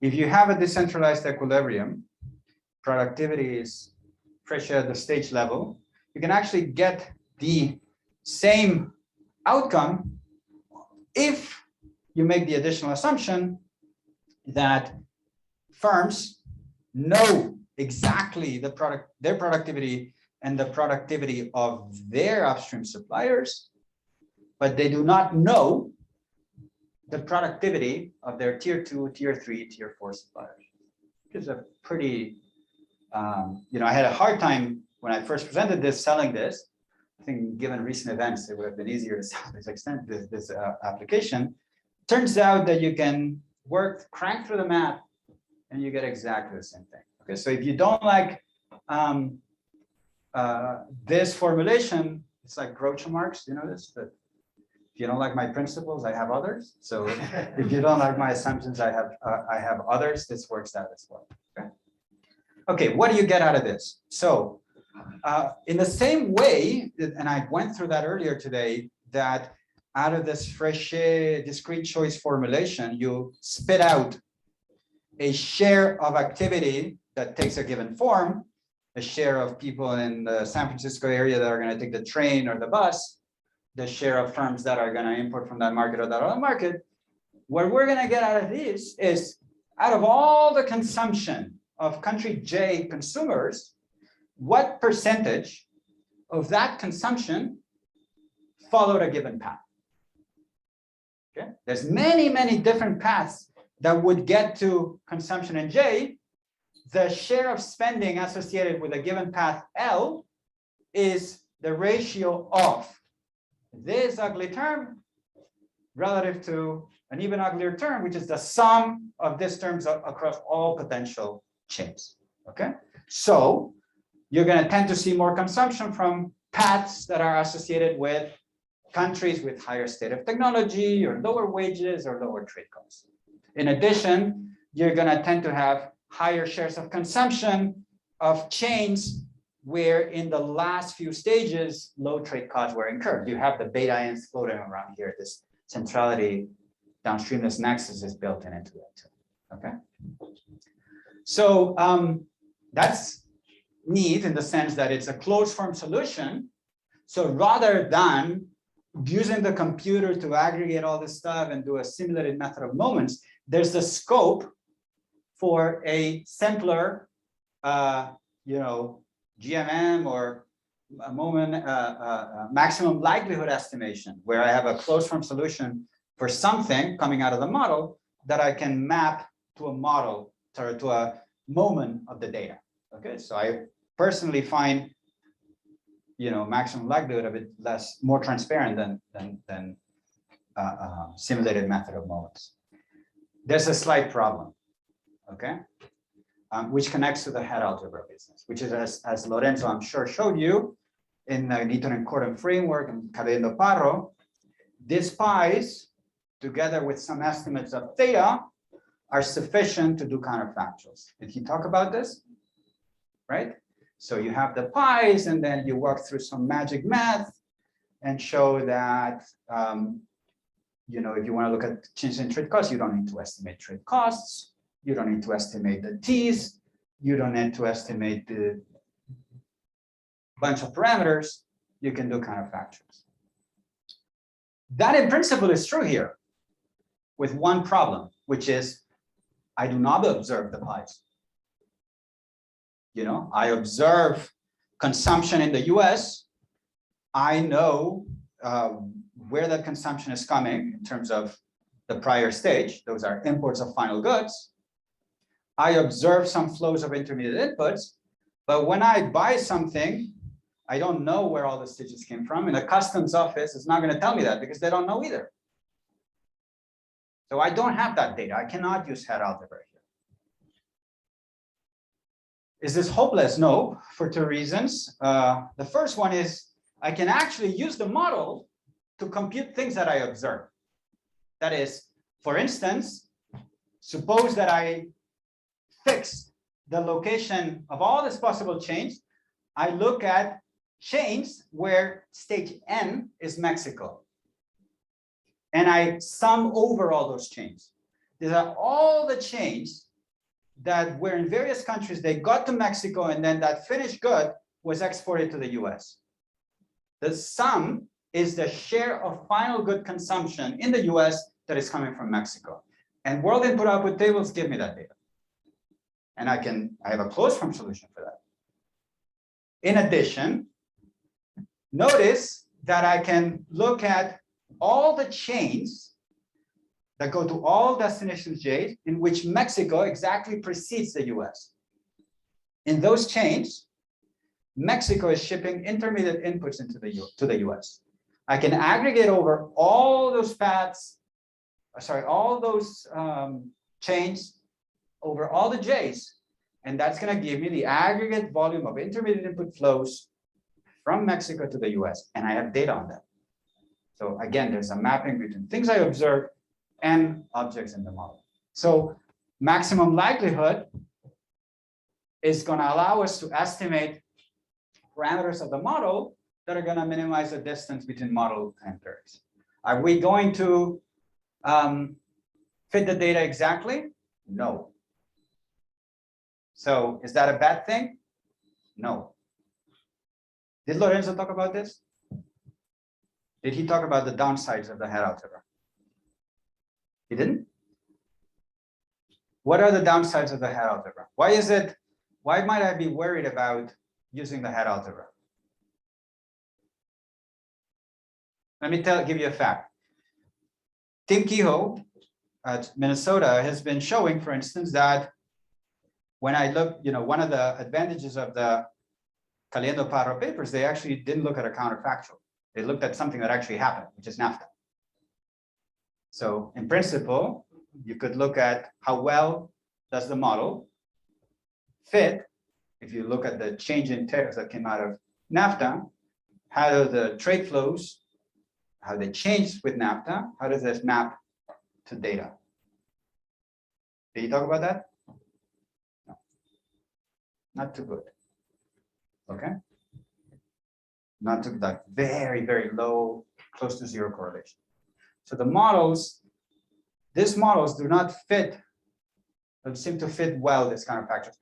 If you have a decentralized equilibrium, productivity is Pareto at the stage level, you can actually get the same outcome if you make the additional assumption that firms know exactly their productivity and the productivity of their upstream suppliers, but they do not know the productivity of their tier 2, tier 3, tier 4 suppliers, which is a pretty, I had a hard time when I first presented this, selling this. I think given recent events, it would have been easier to sell this application. Turns out that you can crank through the math, and you get exactly the same thing. Okay, so if you don't like this formulation, it's like Groucho Marx, you know this, that if you don't like my principles, I have others. So if you don't like my assumptions, I have others. This works out as well. Okay. Okay, what do you get out of this? So in the same way, and I went through that earlier today, that out of this Fréchet discrete choice formulation, you spit out a share of activity that takes a given form, a share of people in the San Francisco area that are going to take the train or the bus, the share of firms that are going to import from that market or that other market. What we're going to get out of this is, out of all the consumption of country J consumers, what percentage of that consumption followed a given path? Okay, there's many, many different paths that would get to consumption in J. The share of spending associated with a given path L is the ratio of this ugly term relative to an even uglier term, which is the sum of these terms across all potential chains. Okay, so you're going to tend to see more consumption from paths that are associated with countries with higher state of technology or lower wages or lower trade costs. In addition, you're going to tend to have higher shares of consumption of chains where in the last few stages, low trade costs were incurred. You have the beta ends floating around here. This centrality downstreamness nexus is built into it too. Okay. So that's neat in the sense that it's a closed form solution. So rather than using the computer to aggregate all this stuff and do a simulated method of moments, there's the scope for a simpler, GMM or a moment maximum likelihood estimation, where I have a closed form solution for something coming out of the model that I can map to a model or to a moment of the data. Okay, so I personally find maximum likelihood of it more transparent than simulated method of moments. There's a slight problem, okay, which connects to the head algebra business, which is as Lorenzo I'm sure showed you in the Newton and Cordon framework and Cadendo Parro, these pi's together with some estimates of theta are sufficient to do counterfactuals. Did he talk about this? Right? So you have the pi's and then you work through some magic math and show that, if you want to look at changes in trade costs, you don't need to estimate trade costs. You don't need to estimate the T's. You don't need to estimate the bunch of parameters. You can do counterfactuals. That in principle is true here with one problem, which is I do not observe the pi's. I observe consumption in the US. I know where that consumption is coming in terms of the prior stage. Those are imports of final goods. I observe some flows of intermediate inputs, but when I buy something, I don't know where all the stages came from. And the customs office is not going to tell me that because they don't know either. So I don't have that data. I cannot use head algebra here. Is this hopeless? No, for two reasons. The first one is I can actually use the model to compute things that I observe. That is, for instance, suppose that I fix the location of all these possible chains. I look at chains where stage N is Mexico. And I sum over all those chains. These are all the chains that were in various countries. They got to Mexico, and then that finished good was exported to the US. The sum is the share of final good consumption in the US that is coming from Mexico. And world input output tables give me that data. And I have a closed form solution for that. In addition, notice that I can look at all the chains that go to all destinations J in which Mexico exactly precedes the US. In those chains, Mexico is shipping intermediate inputs into the US. I can aggregate over all those paths, all those chains over all the J's, and that's going to give me the aggregate volume of intermediate input flows from Mexico to the US, and I have data on that. So again, there's a mapping between things I observe and objects in the model. So maximum likelihood is going to allow us to estimate parameters of the model that are going to minimize the distance between model and theories. Are we going to fit the data exactly? No. So is that a bad thing? No. Did Lorenzo talk about this? Did he talk about the downsides of the head algebra? He didn't? What are the downsides of the head algebra? Why might I be worried about using the head algebra? Let me give you a fact. Tim Kehoe at Minnesota has been showing, for instance, that when I look, one of the advantages of the Caliendo Parro papers, they actually didn't look at a counterfactual. They looked at something that actually happened, which is NAFTA. So in principle, you could look at how well does the model fit. If you look at the change in tariffs that came out of NAFTA, how do the trade flows, how they changed with NAFTA, how does this map to data? Did you talk about that? No. Not too good. Okay. Not too like very, very low, close to zero correlation. So the models, these models do not fit, don't seem to fit well this kind of factors.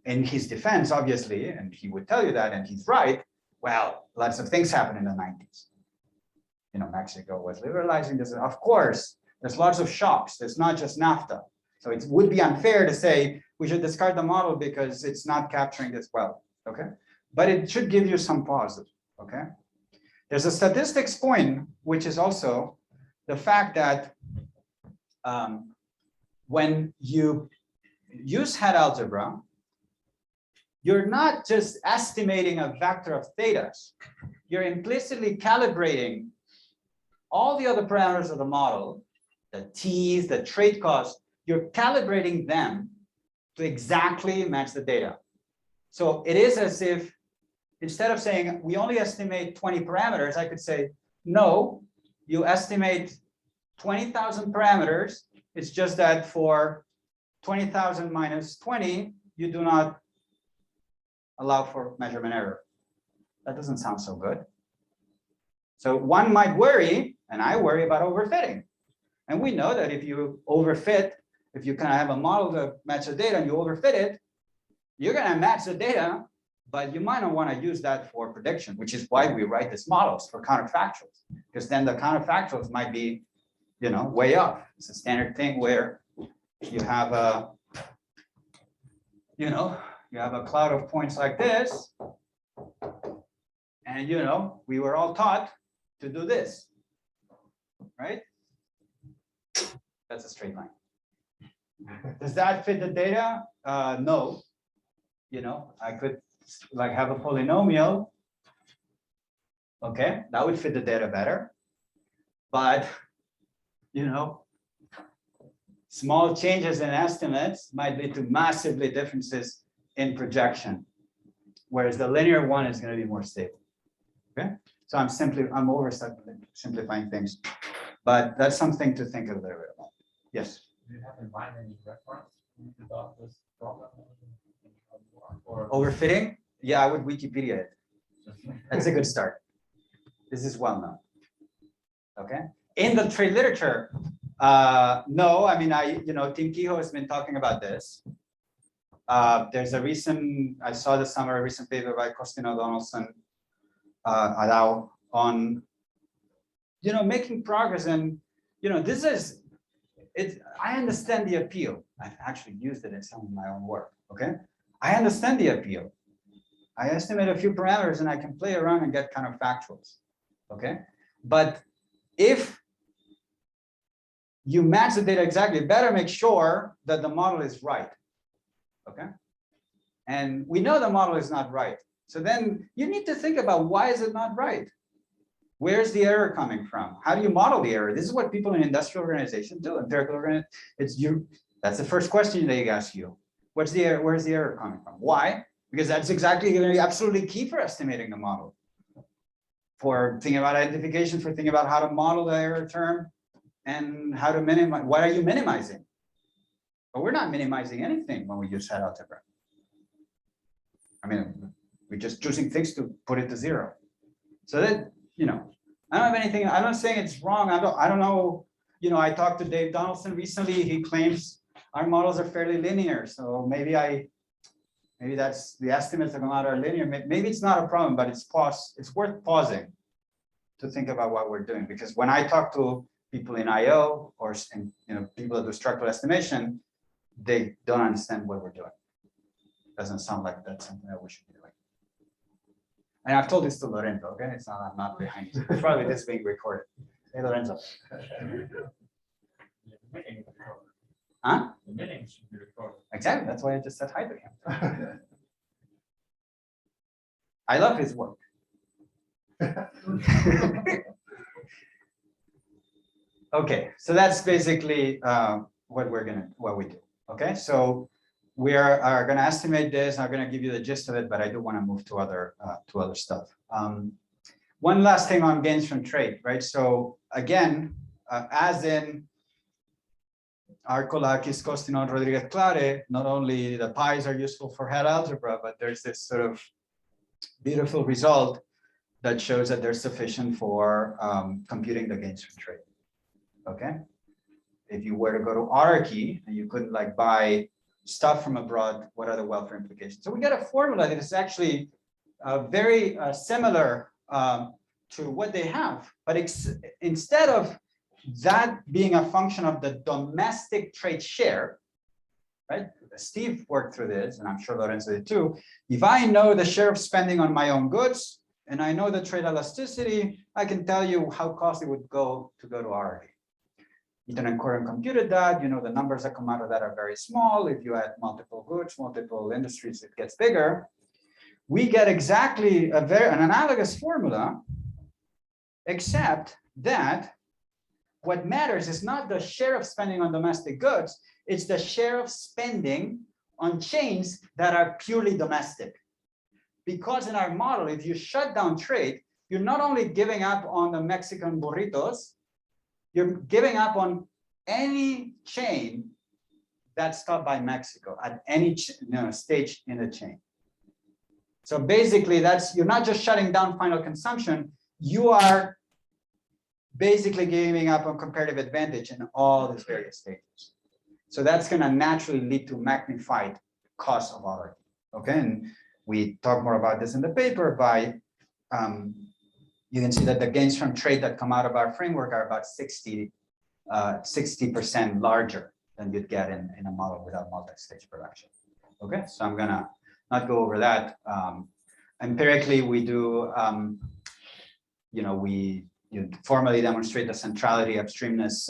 In his defense, obviously, and he would tell you that, and he's right, well, lots of things happened in the 90s. Mexico was liberalizing this. Of course, there's lots of shocks. There's not just NAFTA. So it would be unfair to say we should discard the model because it's not capturing this well, okay? But it should give you some pause, okay? There's a statistics point, which is also the fact that when you use head algebra, you're not just estimating a vector of thetas. You're implicitly calibrating all the other parameters of the model, the t's, the trade costs, you're calibrating them to exactly match the data. So it is as if, instead of saying we only estimate 20 parameters, I could say, no, you estimate 20,000 parameters. It's just that for 20,000 minus 20, you do not allow for measurement error. That doesn't sound so good. So one might worry, and I worry about overfitting. And we know that if you overfit, if you kind of have a model to match the data and you overfit it, you're going to match the data, but you might not want to use that for prediction, which is why we write these models for counterfactuals, because then the counterfactuals might be, way off. It's a standard thing where you have a, you have a cloud of points like this, and we were all taught to do this, right? That's a straight line. Does that fit the data? No. I could have a polynomial. Okay, that would fit the data better. But, small changes in estimates might lead to massively differences in projection, whereas the linear one is going to be more stable. Okay, so I'm oversimplifying things, but that's something to think a little bit about. Yes. Do you have in mind any reference about this problem? Overfitting? Yeah, I would Wikipedia it. That's a good start. This is well known. Okay. In the trade literature, no, I mean, Tim Kehoe has been talking about this. There's a recent, I saw this summer, a recent paper by Costino Donaldson Adao on, making progress. And, this is, I understand the appeal. I've actually used it in some of my own work, okay? I understand the appeal. I estimate a few parameters and I can play around and get kind of factuals. Okay. But if you match the data exactly, better make sure that the model is right. Okay. And we know the model is not right. So then you need to think about, why is it not right? Where's the error coming from? How do you model the error? This is what people in industrial organizations do. Empirical organization, that's the first question they ask you. What's the error? Where's the error coming from? Why? Because that's exactly going to be absolutely key for estimating the model. For thinking about identification, for thinking about how to model the error term and how to minimize. What are you minimizing? But we're not minimizing anything when we use head algebra. I mean, we're just choosing things to put it to zero. So that, I don't have anything, I'm not saying it's wrong. I don't know, I talked to Dave Donaldson recently. He claims our models are fairly linear. So maybe that's the estimates that come out are linear. Maybe it's not a problem, but it's worth pausing to think about what we're doing. Because when I talk to people in IO or people that do structural estimation, they don't understand what we're doing. Doesn't sound like that's something that we should be doing. And I've told this to Lorenzo, okay? It's not, I'm not behind you. It's probably this being recorded. Hey, Lorenzo. Huh? The meeting should be recorded. Exactly, that's why I just said hi to him. I love his work. Okay, so that's basically what we do. Okay, so we are going to estimate this. I'm going to give you the gist of it, but I do want to move to other stuff. One last thing on gains from trade, right? So again, as in Arcolakis, Costino, Rodriguez Clare, not only the pies are useful for head algebra, but there's this sort of beautiful result that shows that they're sufficient for computing the gains from trade. Okay, if you were to go to autarky and you couldn't like buy stuff from abroad, what are the welfare implications? So we get a formula that is actually very similar to what they have, but instead of that being a function of the domestic trade share, right? Steve worked through this, and I'm sure Lorenzo did too. If I know the share of spending on my own goods, and I know the trade elasticity, I can tell you how costly it would go to autarky. Eaton and Coren computed that, the numbers that come out of that are very small. If you add multiple goods, multiple industries, it gets bigger. We get exactly an analogous formula, except that what matters is not the share of spending on domestic goods, it's the share of spending on chains that are purely domestic. Because in our model, if you shut down trade, you're not only giving up on the Mexican burritos, you're giving up on any chain that's stopped by Mexico at any stage in the chain. So basically, you're not just shutting down final consumption, you are basically giving up on comparative advantage in all these various stages. So that's going to naturally lead to magnified cost of autarky. Okay, and we talk more about this in the paper by you can see that the gains from trade that come out of our framework are about 60% larger than you'd get in a model without multi-stage production. Okay, so I'm gonna not go over that. Empirically, we do, we formally demonstrate the centrality upstreamness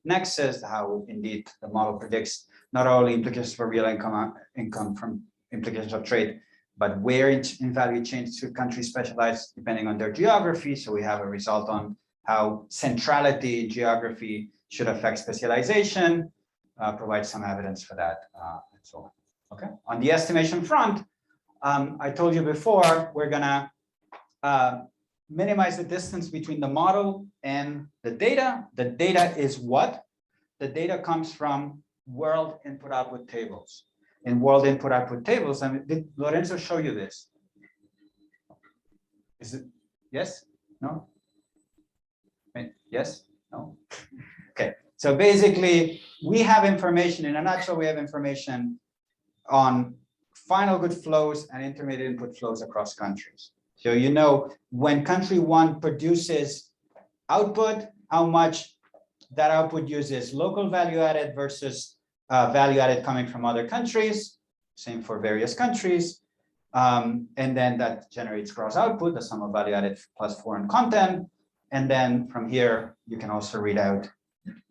nexus, how indeed the model predicts not only implications for real income from implications of trade, but where in value chains should countries specialize depending on their geography. So we have a result on how centrality in geography should affect specialization, provide some evidence for that, and so on. Okay. On the estimation front, I told you before, we're gonna minimize the distance between the model and the data. The data is what? The data comes from world input-output tables. In world input-output tables, did Lorenzo show you this? Is it yes? No? Yes? No? Okay. So basically, we have information, in a nutshell, we have information on final good flows and intermediate input flows across countries. So when country one produces output, how much that output uses local value added versus value added coming from other countries, same for various countries. And then that generates gross output, the sum of value added plus foreign content. And then from here, you can also read out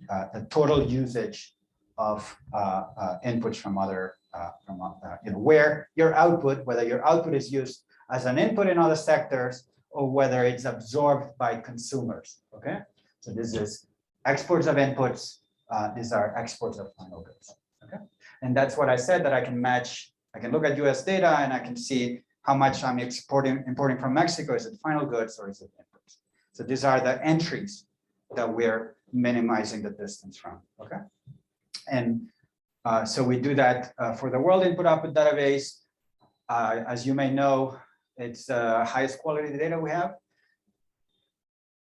the total usage of inputs from other, where your output, whether your output is used as an input in other sectors or whether it's absorbed by consumers, okay? So this is exports of inputs, these are exports of final goods, okay? And that's what I said, that I can match, I can look at US data and I can see how much I'm importing from Mexico. Is it final goods or is it inputs? So these are the entries that we're minimizing the distance from, okay? And so we do that for the world input output database. As you may know, it's the highest quality data we have.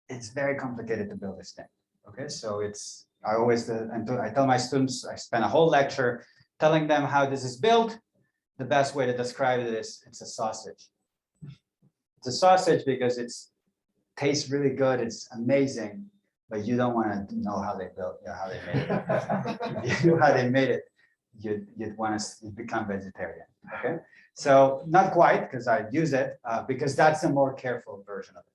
It's very complicated to build this thing, okay? So it's, I tell my students, I spend a whole lecture telling them how this is built. The best way to describe it is it's a sausage. It's a sausage because it's tastes really good, it's amazing, but you don't want to know how they built, how they made it. If you knew how they made it, you'd want to become vegetarian. Okay, so not quite, because I use it because that's a more careful version of it.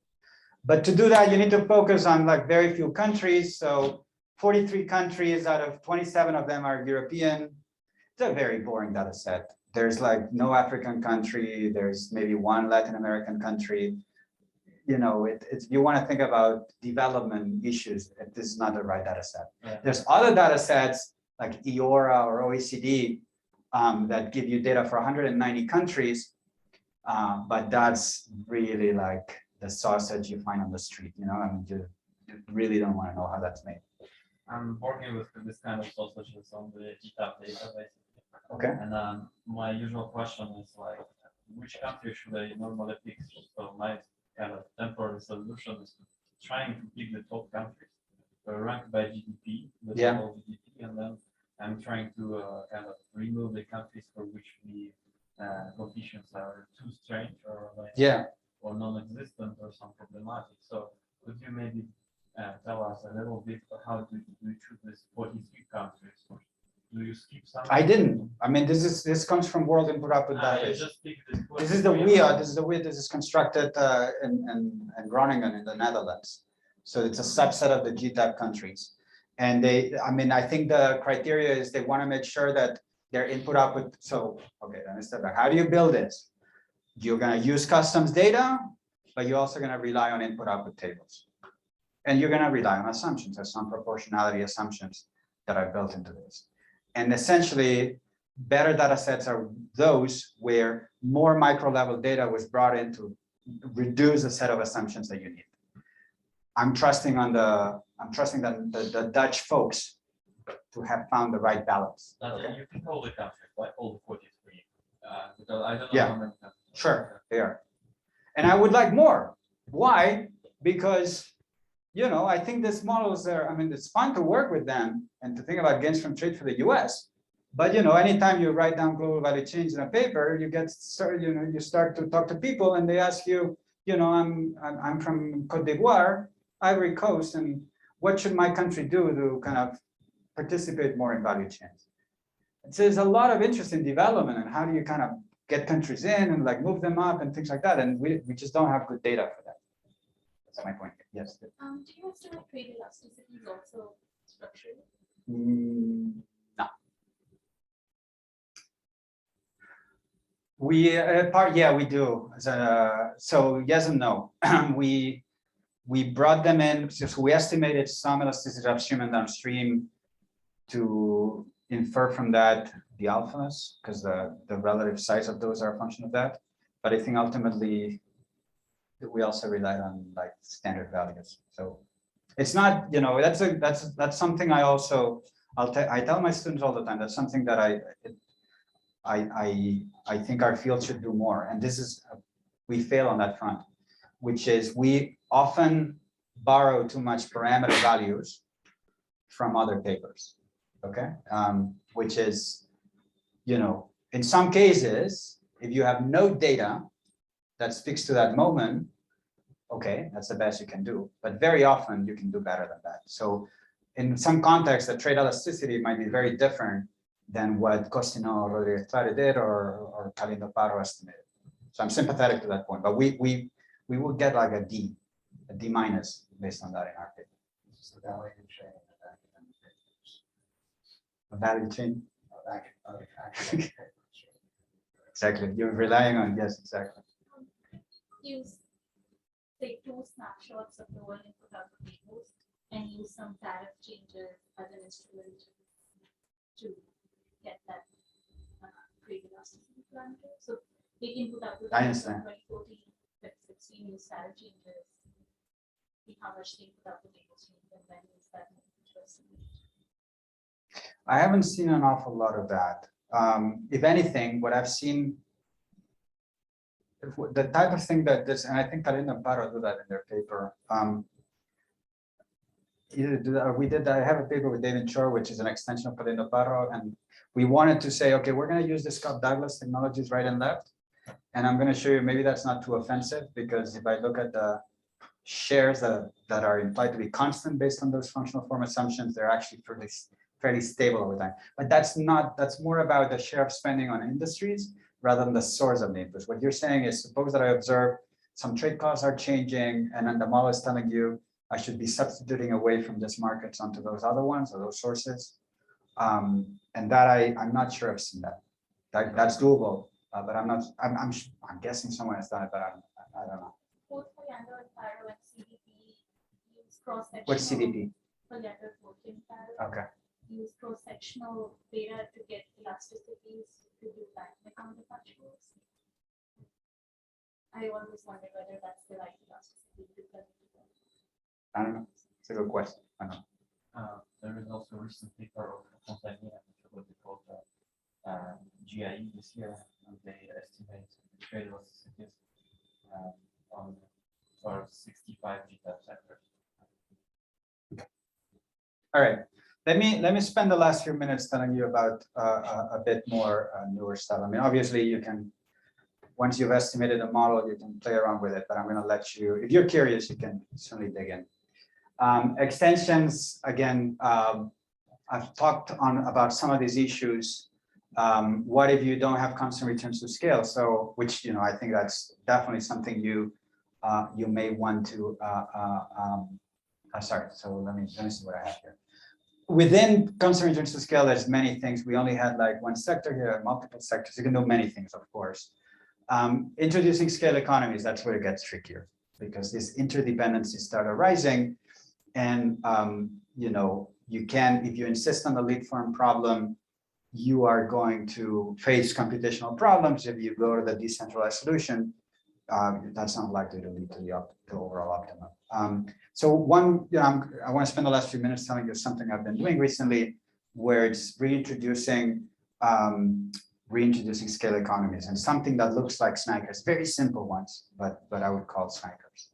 But to do that, you need to focus on like very few countries. So 43 countries out of 27 of them are European. It's a very boring data set. There's like no African country. There's maybe one Latin American country. You know, it's you want to think about development issues. This is not the right data set. Yeah. There's other data sets like EORA or OECD that give you data for 190 countries, but that's really like the sausage you find on the street. You know, I mean, you really don't want to know how that's made. I'm working with this kind of sausages on the GitHub database. Okay. And my usual question is like, which country should I normally pick? So my kind of temporary solution is trying to pick the top countries, ranked by GDP, the total GDP, and then I'm trying to kind of remove the countries for which the conditions are too strange or like or non-existent or some problematic. So could you maybe tell us a little bit how do you choose this 43 countries? Or do you skip some? I didn't. I mean, this comes from World Input Output Database. This is the WIA. This is the WIA. This is constructed in Groningen in the Netherlands. So it's a subset of the GTAP countries. And I mean, I think the criteria is they want to make sure that their input output. So, okay, let me step back. How do you build this? You're going to use customs data, but you're also going to rely on input output tables. And you're going to rely on assumptions. There's some proportionality assumptions that are built into this. And essentially, better data sets are those where more micro level data was brought in to reduce the set of assumptions that you need. I'm trusting the Dutch folks to have found the right balance. Okay. You pick all the countries, like all the 43, because I don't know how many countries. Sure, they are. And I would like more. Why? Because, you know, I think these models are, I mean, it's fun to work with them and to think about gains from trade for the US. But, you know, anytime you write down global value chains in a paper, you get started, you know, you start to talk to people and they ask you, you know, I'm from Cote d'Ivoire, Ivory Coast, and what should my country do to kind of participate more in value chains? And so there's a lot of interest in development and how do you kind of get countries in and like move them up and things like that. And we just don't have good data for that. That's my point. Yes. Do you estimate trade elasticity is also structured? No. We we do. So yes and no. we brought them in. So we estimated some elasticity upstream and downstream to infer from that the alphas, because the relative size of those are a function of that. But I think ultimately we also relied on like standard values. So it's not, you know, that's something I also I tell my students all the time. That's something that I think our field should do more. And this is we fail on that front, which is we often borrow too much parameter values from other papers. Okay, which is, you know, in some cases, if you have no data that speaks to that moment, okay, that's the best you can do. But very often you can do better than that. So in some contexts, the trade elasticity might be very different than what Costino or Rodriguez did or Calindo Paro estimated. So I'm sympathetic to that point, but we would get like a D minus based on that in our paper. It's the value chain of academic papers. A value chain, Of academic papers. exactly. You're relying on, yes, exactly. Use, say, 2 snapshots of the world input output tables and use some tariff changes as an instrument to get that trade elasticity parameter. So they can put out the I tables understand. from 2014, 2016, use tariff changes, see how much they put out the tables change, and then use that interesting. I haven't seen an awful lot of that. If anything, what I've seen, the type of thing that this, and I think Talin and Paro do that in their paper. We did that. I have a paper with David Shore, which is an extension of Palino Parro, and we wanted to say, okay, we're going to use the Scott Douglas technologies right and left. And I'm going to show you, maybe that's not too offensive, because if I look at the shares that are implied to be constant based on those functional form assumptions, they're actually fairly stable over time. But that's more about the share of spending on industries rather than the source of the inputs. What you're saying is, suppose that I observe some trade costs are changing, and then the model is telling you I should be substituting away from this markets onto those other ones or those sources. And that I'm not sure I've seen that. That's doable, but I'm guessing someone has done it, but I don't know. Both for Yanda and Pyro and CDP use cross-sectional. What's CDP? For Yanda, both in Pyro. Okay. Use cross-sectional data to get elasticities to do dynamic counterfactuals. I always wondered whether that's the right elasticity to get. I don't know. It's a good question. I don't know. There is also a recent paper of Fontanier, what they called GIE this year, and they estimate the trade elasticities for 65 GTAP sectors. All right. Let me spend the last few minutes telling you about a bit more newer stuff. I mean, obviously you can, once you've estimated a model, you can play around with it, but I'm going to let you, if you're curious, you can certainly dig in. Extensions, again, I've talked about some of these issues. What if you don't have constant returns to scale? So, which, I think that's definitely something you may want to, sorry, so let me see what I have here. Within constant returns to scale, there's many things. We only had like one sector here, multiple sectors. You can do many things, of course. Introducing scale economies, that's where it gets trickier, because these interdependencies start arising. And, you can, if you insist on the lead form problem, you are going to face computational problems. If you go to the decentralized solution, that's not likely to lead to the overall optimum. So one, I want to spend the last few minutes telling you something I've been doing recently, where it's reintroducing scale economies, and something that looks like snackers, very simple ones, but I would call it snackers.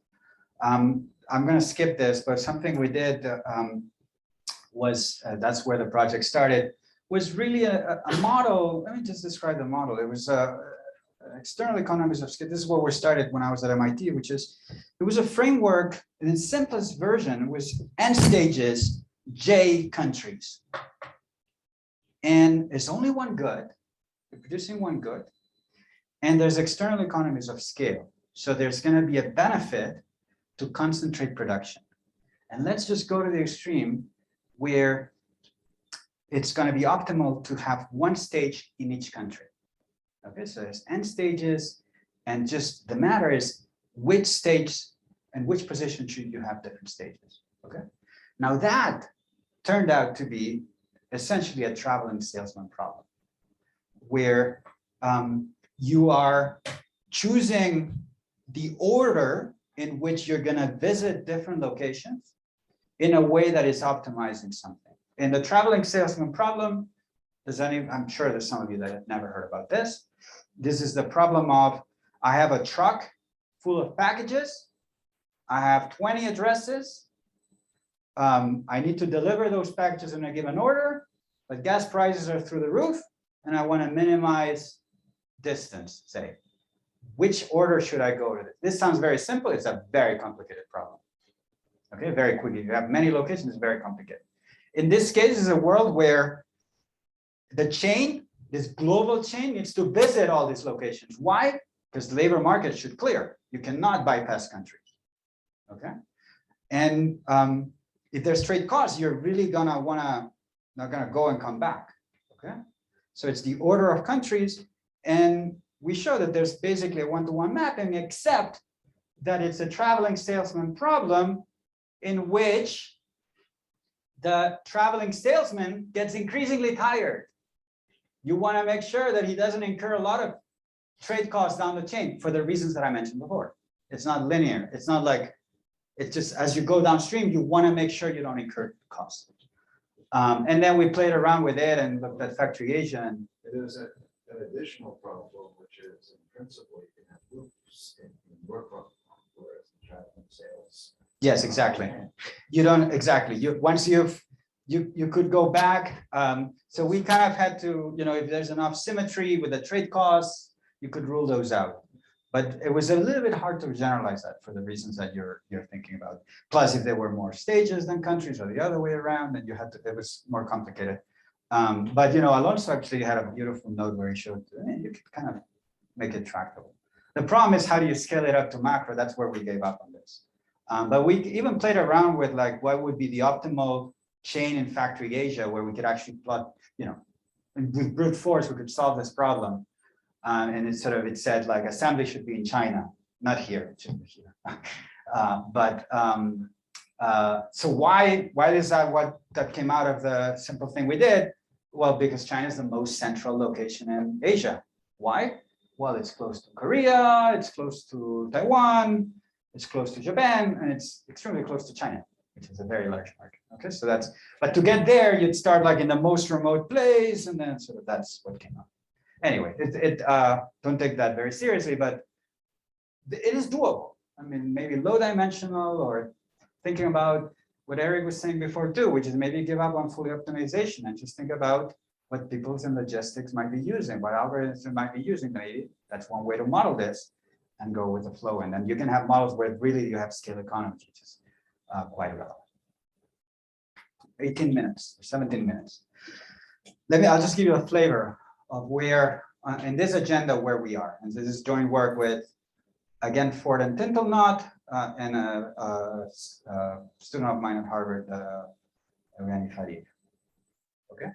I'm going to skip this, but something we did was, that's where the project started, was really a model. Let me just describe the model. It was external economies of scale. This is where we started when I was at MIT, which is, it was a framework in its simplest version. It was N stages, J countries. And it's only one good, you're producing one good. And there's external economies of scale. So there's going to be a benefit to concentrate production. And let's just go to the extreme where it's going to be optimal to have one stage in each country. Okay, so there's N stages, and just the matter is which stage and which position should you have different stages. Okay, now that turned out to be essentially a traveling salesman problem, where you are choosing the order in which you're going to visit different locations in a way that is optimizing something. In the traveling salesman problem, I'm sure there's some of you that have never heard about this. This is the problem of, I have a truck full of packages. I have 20 addresses. I need to deliver those packages in a given order, but gas prices are through the roof, and I want to minimize distance, say. Which order should I go to? This sounds very simple. It's a very complicated problem. Okay, very quickly. You have many locations, it's very complicated. In this case, it's a world where the chain, this global chain, needs to visit all these locations. Why? because the labor market should clear. You cannot bypass countries. Okay. And if there's trade costs, you're really not gonna go and come back. Okay. So it's the order of countries, and we show that there's basically a one-to-one mapping, except that it's a traveling salesman problem in which the traveling salesman gets increasingly tired. You want to make sure that he doesn't incur a lot of trade costs down the chain for the reasons that I mentioned before. It's not linear. It's not like, it's just as you go downstream, you want to make sure you don't incur costs. And then we played around with it and looked at factory Asia. And There's an additional problem, which is in principle, you can have loops in your protocol, whereas in traveling sales. yes, exactly. You don't exactly. Once you could go back. So we kind of had to, if there's enough symmetry with the trade costs, you could rule those out. But it was a little bit hard to generalize that for the reasons that you're thinking about. Plus, if there were more stages than countries or the other way around, then it was more complicated. But Alonso actually had a beautiful note where he showed you could kind of make it tractable. The problem is, how do you scale it up to macro? That's where we gave up on this. But we even played around with like what would be the optimal chain in factory Asia, where we could actually plot, with brute force, we could solve this problem. And it said like assembly should be in China, not here, it should be here. So why is that came out of the simple thing we did? Well, because China is the most central location in Asia. Why? Well, it's close to Korea, it's close to Taiwan, it's close to Japan, and it's extremely close to China, which is a very large market. Okay, so but to get there, you'd start like in the most remote place, and then that's what came up. Anyway, don't take that very seriously, but it is doable. I mean, maybe low dimensional, or thinking about what Eric was saying before too, which is maybe give up on fully optimization and just think about what people's in logistics might be using, what algorithms they might be using. Maybe that's one way to model this and go with the flow. And then you can have models where really you have scale economies, which is quite relevant. 18 minutes or 17 minutes. I'll just give you a flavor of where in this agenda where we are. And this is joint work with, again, Ford and Tintelnot, and a student of mine at Harvard, Evgeny Farid. Okay,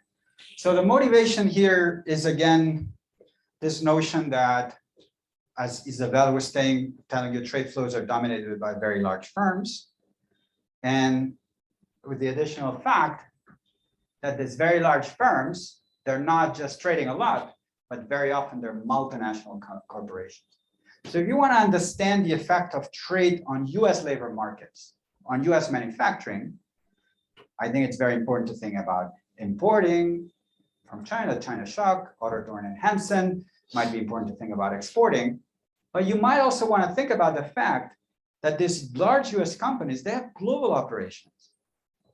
so the motivation here is, again, this notion that, as Isabel was telling you, trade flows are dominated by very large firms, and with the additional fact that these very large firms, they're not just trading a lot, but very often they're multinational corporations. So if you want to understand the effect of trade on US labor markets, on US manufacturing, I think it's very important to think about importing from China, China shock, Otto Dorn and Hansen. Might be important to think about exporting, but you might also want to think about the fact that these large US companies, they have global operations.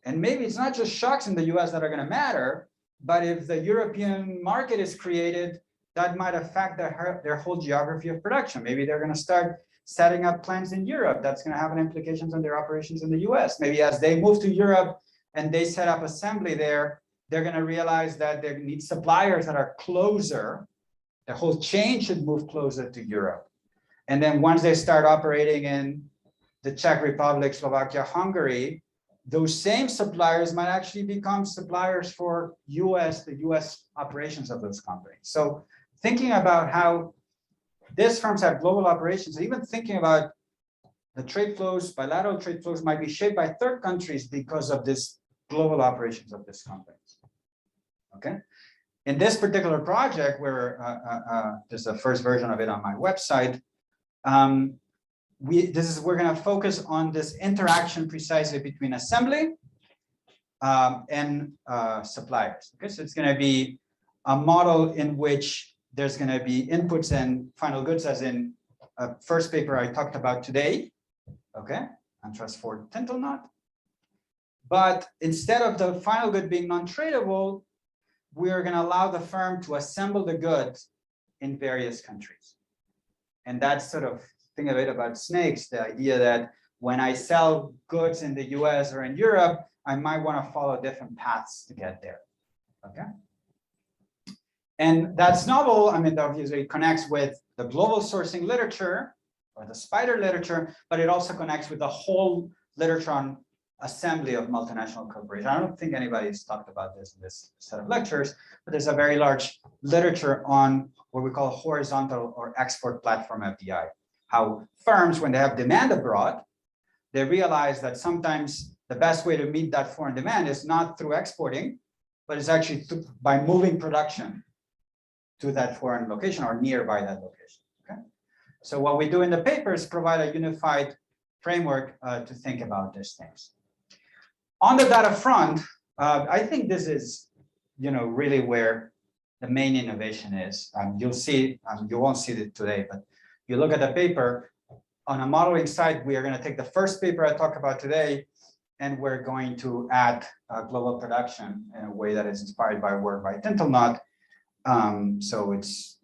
And maybe it's not just shocks in the US that are going to matter, but if the European market is created, that might affect their whole geography of production. Maybe they're going to start setting up plants in Europe. That's going to have an implications on their operations in the US. Maybe as they move to Europe and they set up assembly there, they're going to realize that they need suppliers that are closer. The whole chain should move closer to Europe. And then once they start operating in the Czech Republic, Slovakia, Hungary, those same suppliers might actually become suppliers for the US operations of those companies. So thinking about how these firms have global operations, even thinking about the trade flows, bilateral trade flows might be shaped by third countries because of this global operations of these companies. Okay. In this particular project, where there's a first version of it on my website, we're going to focus on this interaction precisely between assembly and suppliers. Okay, so it's going to be a model in which there's going to be inputs and final goods, as in a first paper I talked about today. Okay, Antrust Ford Tintelnot. But instead of the final good being non-tradable, we are going to allow the firm to assemble the goods in various countries. And that's sort of think of it about snakes, the idea that when I sell goods in the US or in Europe, I might want to follow different paths to get there. Okay. And that's novel. I mean, obviously it connects with the global sourcing literature or the spider literature, but it also connects with the whole literature on assembly of multinational corporations. I don't think anybody's talked about this in this set of lectures, but there's a very large literature on what we call horizontal or export platform FDI. How firms, when they have demand abroad, they realize that sometimes the best way to meet that foreign demand is not through exporting, but it's actually by moving production to that foreign location or nearby that location. Okay. So what we do in the paper is provide a unified framework to think about these things. On the data front, I think this is, really where the main innovation is. You'll see, you won't see it today, but you look at the paper. On a modeling side, we are going to take the first paper I talked about today, and we're going to add global production in a way that is inspired by work by Tintelnot. So it's,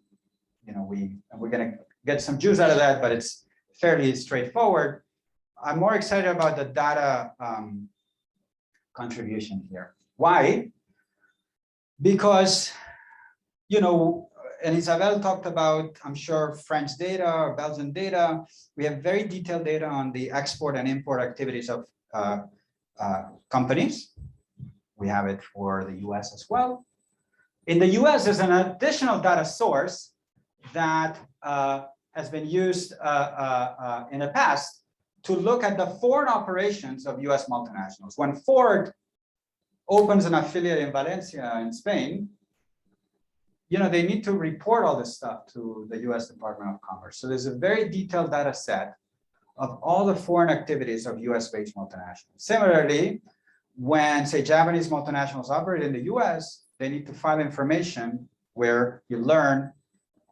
we're going to get some juice out of that, but it's fairly straightforward. I'm more excited about the data contribution here. Why? Because, and Isabel talked about, I'm sure, French data or Belgian data. We have very detailed data on the export and import activities of companies. We have it for the US as well. In the US, there's an additional data source that has been used in the past to look at the foreign operations of US multinationals. When Ford opens an affiliate in Valencia in Spain, they need to report all this stuff to the US Department of Commerce. So there's a very detailed data set of all the foreign activities of US-based multinationals. Similarly, when, say, Japanese multinationals operate in the US, they need to file information where you learn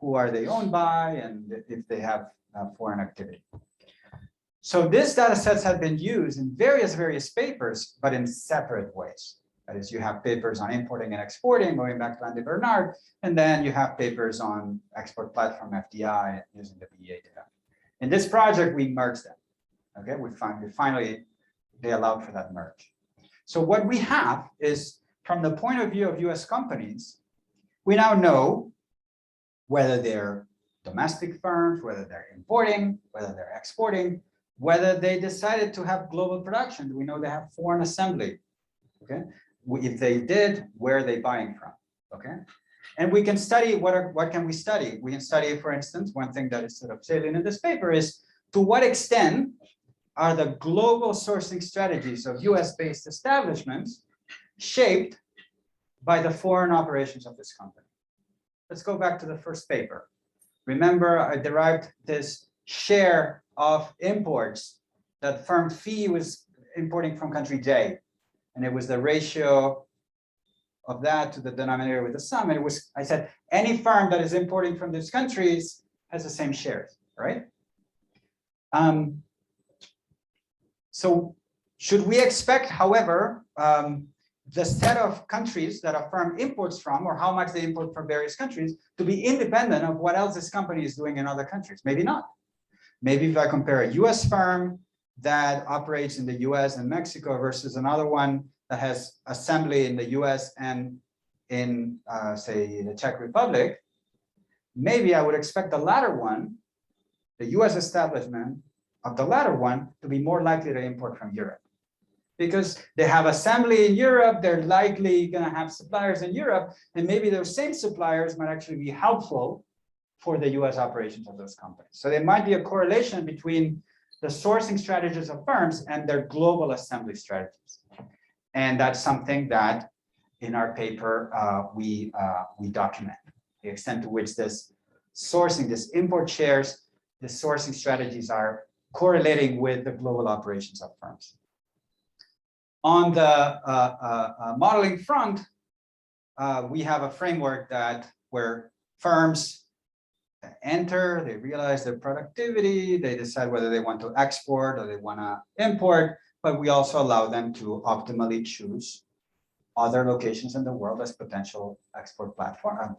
who are they owned by and if they have foreign activity. So these data sets have been used in various papers, but in separate ways. That is, you have papers on importing and exporting, going back to Andy Bernard, and then you have papers on export platform FDI using the BEA data. In this project, we merged them. Okay, they allowed for that merge. So what we have is, from the point of view of US companies, we now know whether they're domestic firms, whether they're importing, whether they're exporting, whether they decided to have global production. We know they have foreign assembly. Okay, if they did, where are they buying from? Okay, and we can study what can we study? We can study, for instance, one thing that is sort of salient in this paper is to what extent are the global sourcing strategies of US-based establishments shaped by the foreign operations of this company. Let's go back to the first paper. Remember, I derived this share of imports that firm Phi was importing from country J. And it was the ratio of that to the denominator with the sum. And I said, any firm that is importing from these countries has the same shares, right? So should we expect, however, the set of countries that a firm imports from, or how much they import from various countries, to be independent of what else this company is doing in other countries? Maybe not. Maybe if I compare a US firm that operates in the US and Mexico versus another one that has assembly in the US and in, say, the Czech Republic, maybe I would expect the latter one, the US establishment of the latter one, to be more likely to import from Europe. Because they have assembly in Europe, they're likely going to have suppliers in Europe, and maybe those same suppliers might actually be helpful for the US operations of those companies. So there might be a correlation between the sourcing strategies of firms and their global assembly strategies. And that's something that in our paper we document, the extent to which this sourcing, this import shares, the sourcing strategies are correlating with the global operations of firms. On the modeling front, we have a framework where firms enter, they realize their productivity, they decide whether they want to export or they want to import, but we also allow them to optimally choose other locations in the world as potential export platform,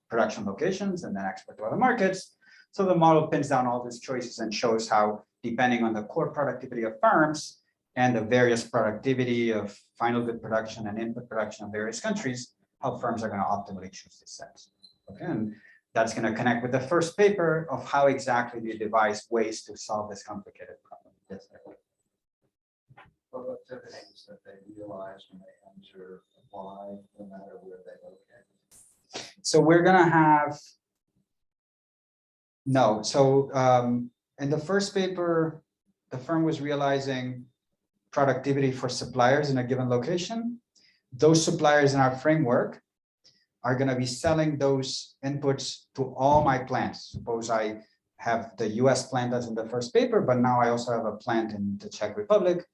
production locations, and then export to other markets. So the model pins down all these choices and shows how, depending on the core productivity of firms and the various productivity of final good production and input production of various countries, how firms are going to optimally choose these sets. Okay, and that's going to connect with the first paper of how exactly do you devise ways to solve this complicated problem. Yes, sir. Productivities that they realize when they enter apply, no matter where they locate. So we're going to have no. So in the first paper, the firm was realizing productivity for suppliers in a given location. Those suppliers in our framework are going to be selling those inputs to all my plants. Suppose I have the US plant as in the first paper, but now I also have a plant in the Czech Republic.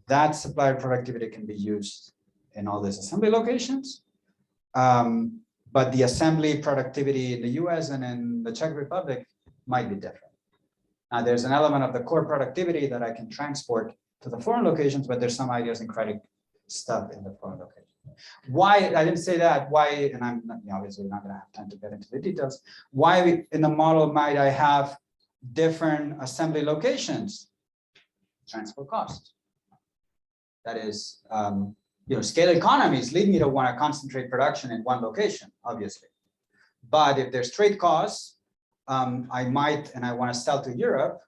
That supplier productivity can be used in all these assembly locations. But the assembly productivity in the US and in the Czech Republic might be different. Now, there's an element of the core productivity that I can transport to the foreign locations, but there's some idiosyncratic stuff in the foreign location. Why, I didn't say that, why, and I'm not, obviously not going to have time to get into the details, why in the model might I have different assembly locations? Transport costs. That is, scale economies lead me to want to concentrate production in one location, obviously. But if there's trade costs, I might, and I want to sell to Europe,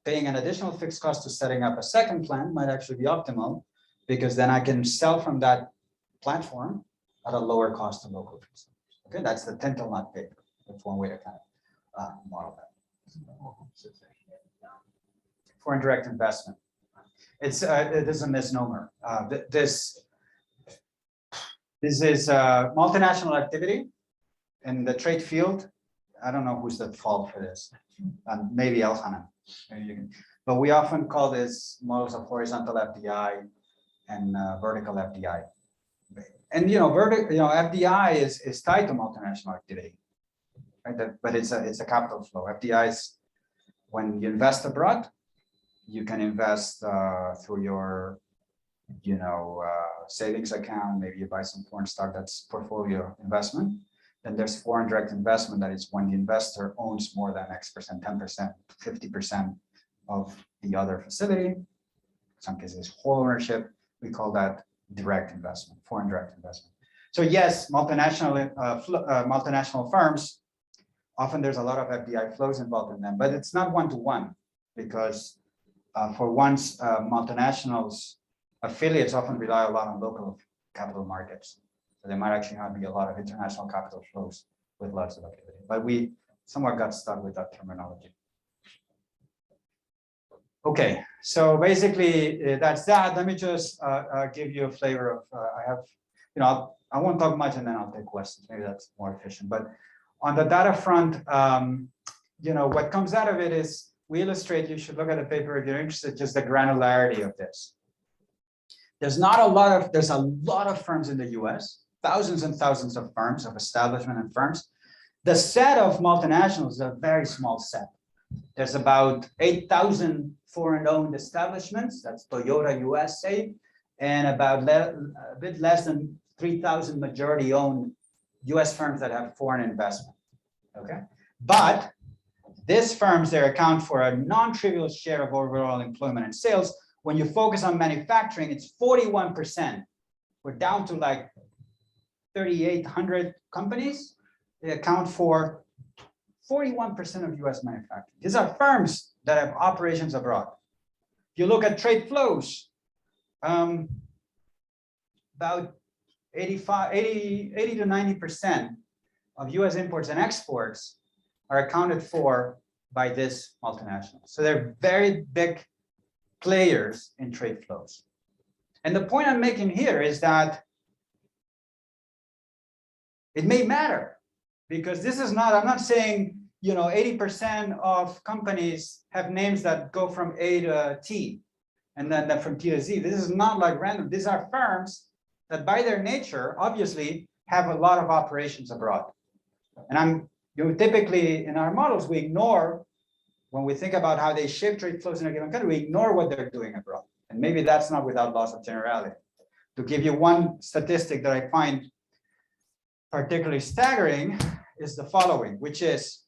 paying an additional fixed cost to setting up a second plant might actually be optimal, because then I can sell from that platform at a lower cost to local consumers. Okay, that's the Tintelnot paper. That's one way to kind of model that. For indirect investment, it is a misnomer. This is multinational activity in the trade field. I don't know who's at fault for this. Maybe Elhanan. But we often call this models of horizontal FDI and vertical FDI. And FDI is tied to multinational activity, right? But it's a capital flow. FDI is when you invest abroad, you can invest through your savings account. Maybe you buy some foreign stock. That's portfolio investment. Then there's foreign direct investment. That is when the investor owns more than X percent, 10%, 50% of the other facility. In some cases, whole ownership. We call that direct investment, foreign direct investment. So yes, multinational firms, often there's a lot of FDI flows involved in them, but it's not one-to-one, because for once, multinationals, affiliates often rely a lot on local capital markets. So there might actually not be a lot of international capital flows with lots of activity, but we somewhat got stuck with that terminology. Okay, so basically that's that. Let me just give you a flavor of, I won't talk much and then I'll take questions. Maybe that's more efficient. But on the data front, what comes out of it is we illustrate, you should look at the paper if you're interested, just the granularity of this. There's a lot of firms in the US, thousands and thousands of firms, of establishment and firms. The set of multinationals is a very small set. There's about 8,000 foreign-owned establishments, that's Toyota USA, and about a bit less than 3,000 majority-owned US firms that have foreign investment, okay? But these firms, they account for a non-trivial share of overall employment and sales. When you focus on manufacturing, it's 41%. We're down to like 3,800 companies. They account for 41% of US manufacturing. These are firms that have operations abroad. If you look at trade flows, about 80 to 90% of US imports and exports are accounted for by this multinational. So they're very big players in trade flows. And the point I'm making here is that it may matter, because this is not, I'm not saying, 80% of companies have names that go from A to T, and then from T to Z. This is not like random. These are firms that by their nature, obviously, have a lot of operations abroad. And typically in our models, we ignore, when we think about how they shape trade flows in a given country, we ignore what they're doing abroad. And maybe that's not without loss of generality. To give you one statistic that I find particularly staggering is the following, which is,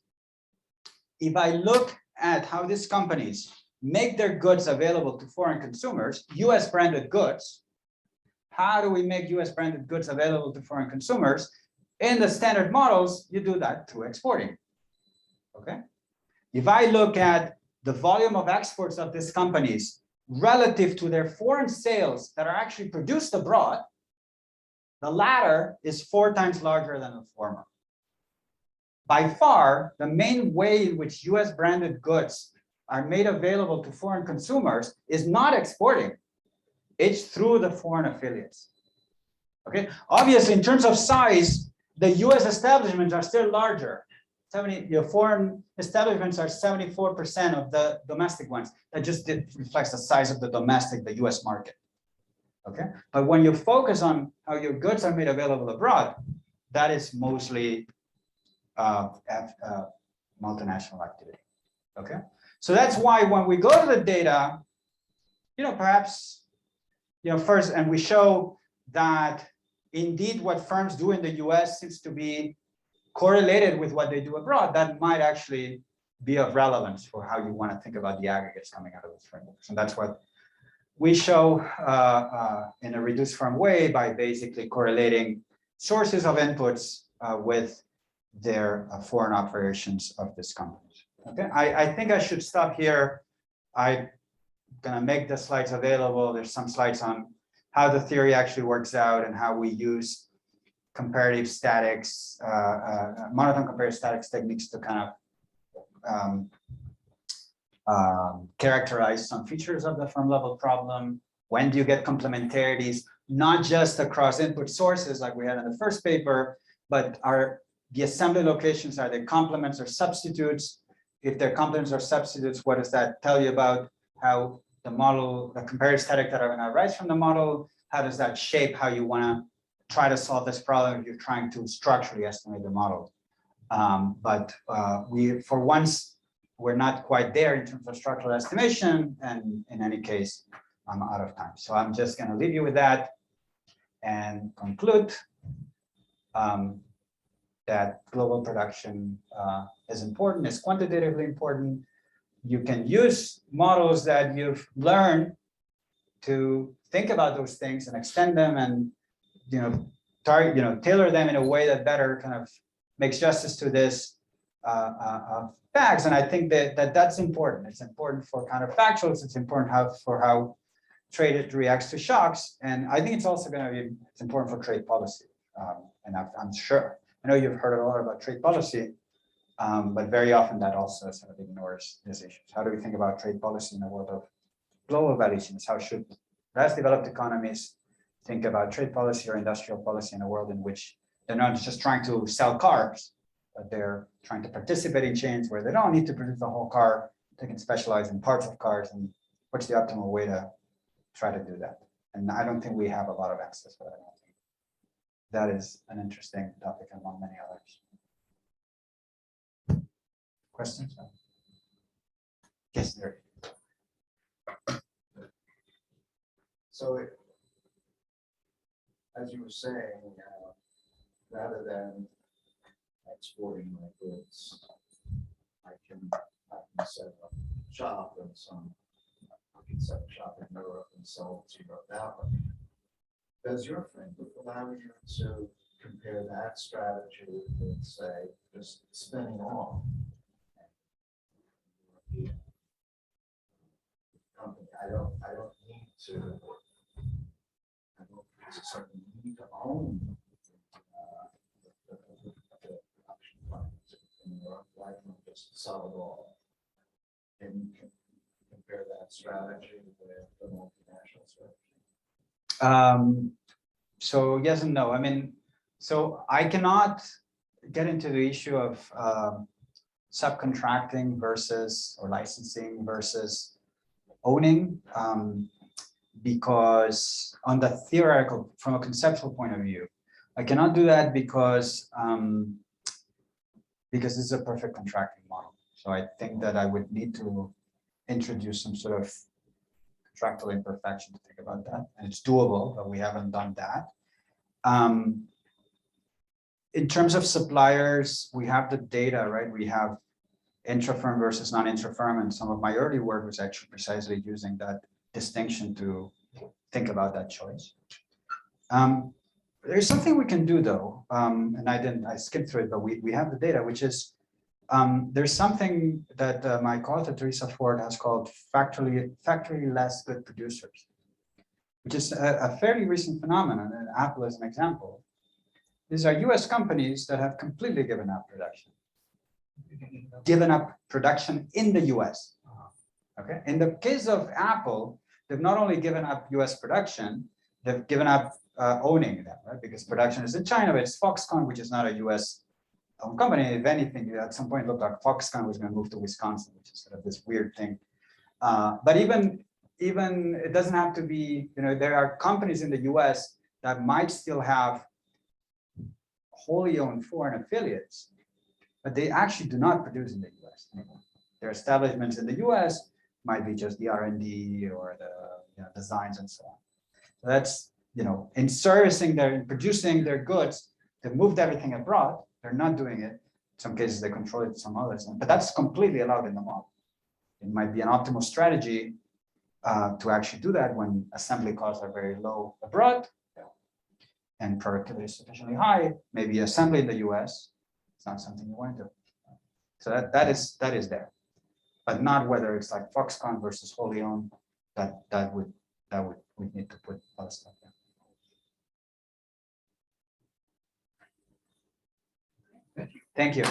if I look at how these companies make their goods available to foreign consumers, US branded goods, how do we make US branded goods available to foreign consumers? In the standard models, you do that through exporting. Okay. If I look at the volume of exports of these companies relative to their foreign sales that are actually produced abroad, the latter is 4 times larger than the former. By far, the main way in which US branded goods are made available to foreign consumers is not exporting. It's through the foreign affiliates. Okay, obviously, in terms of size, the US establishments are still larger. Your foreign establishments are 74% of the domestic ones. That just reflects the size of the domestic, the US market. Okay, but when you focus on how your goods are made available abroad, that is mostly multinational activity. Okay, so that's why when we go to the data, perhaps, first, and we show that indeed what firms do in the US seems to be correlated with what they do abroad, that might actually be of relevance for how you want to think about the aggregates coming out of those frameworks. And that's what we show in a reduced form way by basically correlating sources of inputs with their foreign operations of these companies. Okay, I think I should stop here. I'm gonna make the slides available. There's some slides on how the theory actually works out and how we use comparative statics, monotone comparative statics techniques to kind of characterize some features of the firm level problem. When do you get complementarities, not just across input sources like we had in the first paper, but are the assembly locations, are they complements or substitutes? If they're complements or substitutes, what does that tell you about how the model, the comparative static that are going to arise from the model, how does that shape how you want to try to solve this problem if you're trying to structurally estimate the model? But for once, we're not quite there in terms of structural estimation, and in any case, I'm out of time. So I'm just going to leave you with that and conclude that global production is important, is quantitatively important. You can use models that you've learned to think about those things and extend them and tailor them in a way that better kind of makes justice to this facts. And I think that's important. It's important for counterfactuals. It's important for how trade reacts to shocks. And I think it's also going to be important for trade policy. And I'm sure, I know you've heard a lot about trade policy, but very often that also sort of ignores these issues. How do we think about trade policy in the world of global value chains? How should less developed economies think about trade policy or industrial policy in a world in which they're not just trying to sell cars, but they're trying to participate in chains where they don't need to produce the whole car, they can specialize in parts of cars, and what's the optimal way to try to do that? And I don't think we have a lot of access for that. That is an interesting topic among many others. Questions? Yes, there. So, as you were saying, rather than exporting my goods, I can set up shop in I can set up shop in Europe and sell to Europe that way. Does your framework allow you to compare that strategy with, say, just spinning off company? I don't need to. I don't necessarily need to own the production plants in Europe. I can just sell it all. And you can compare that strategy with the multinational strategy. So yes and no. I mean, so I cannot get into the issue of subcontracting versus or licensing versus owning, because on the theoretical, from a conceptual point of view, I cannot do that because this is a perfect contracting model. So I think that I would need to introduce some sort of contractual imperfection to think about that, and it's doable, but we haven't done that. In terms of suppliers, we have the data, right? We have intra-firm versus non-intra-firm, and some of my early work was actually precisely using that distinction to think about that choice. There's something we can do though, and I skipped through it, but we have the data, which is, there's something that my co-author Teresa Ford has called factory less good producers, which is a fairly recent phenomenon, and Apple is an example. These are US companies that have completely given up production. Given up production in the US. Okay. In the case of Apple, they've not only given up US production, they've given up owning them, right? Because production is in China, but it's Foxconn, which is not a US owned company. If anything, at some point it looked like Foxconn was going to move to Wisconsin, which is sort of this weird thing. But even it doesn't have to be, there are companies in the US that might still have wholly owned foreign affiliates, but they actually do not produce in the US anymore. Their establishments in the US might be just the R&D or the designs and so on. So that's, in servicing in producing their goods, they've moved everything abroad. They're not doing it. In some cases, they control it, some others, but that's completely allowed in the model. It might be an optimal strategy to actually do that when assembly costs are very low abroad and productivity is sufficiently high. Maybe assembly in the US, it's not something you want to do. So that is there, but not whether it's like Foxconn versus wholly owned. That would we need to put other stuff there. Thank you.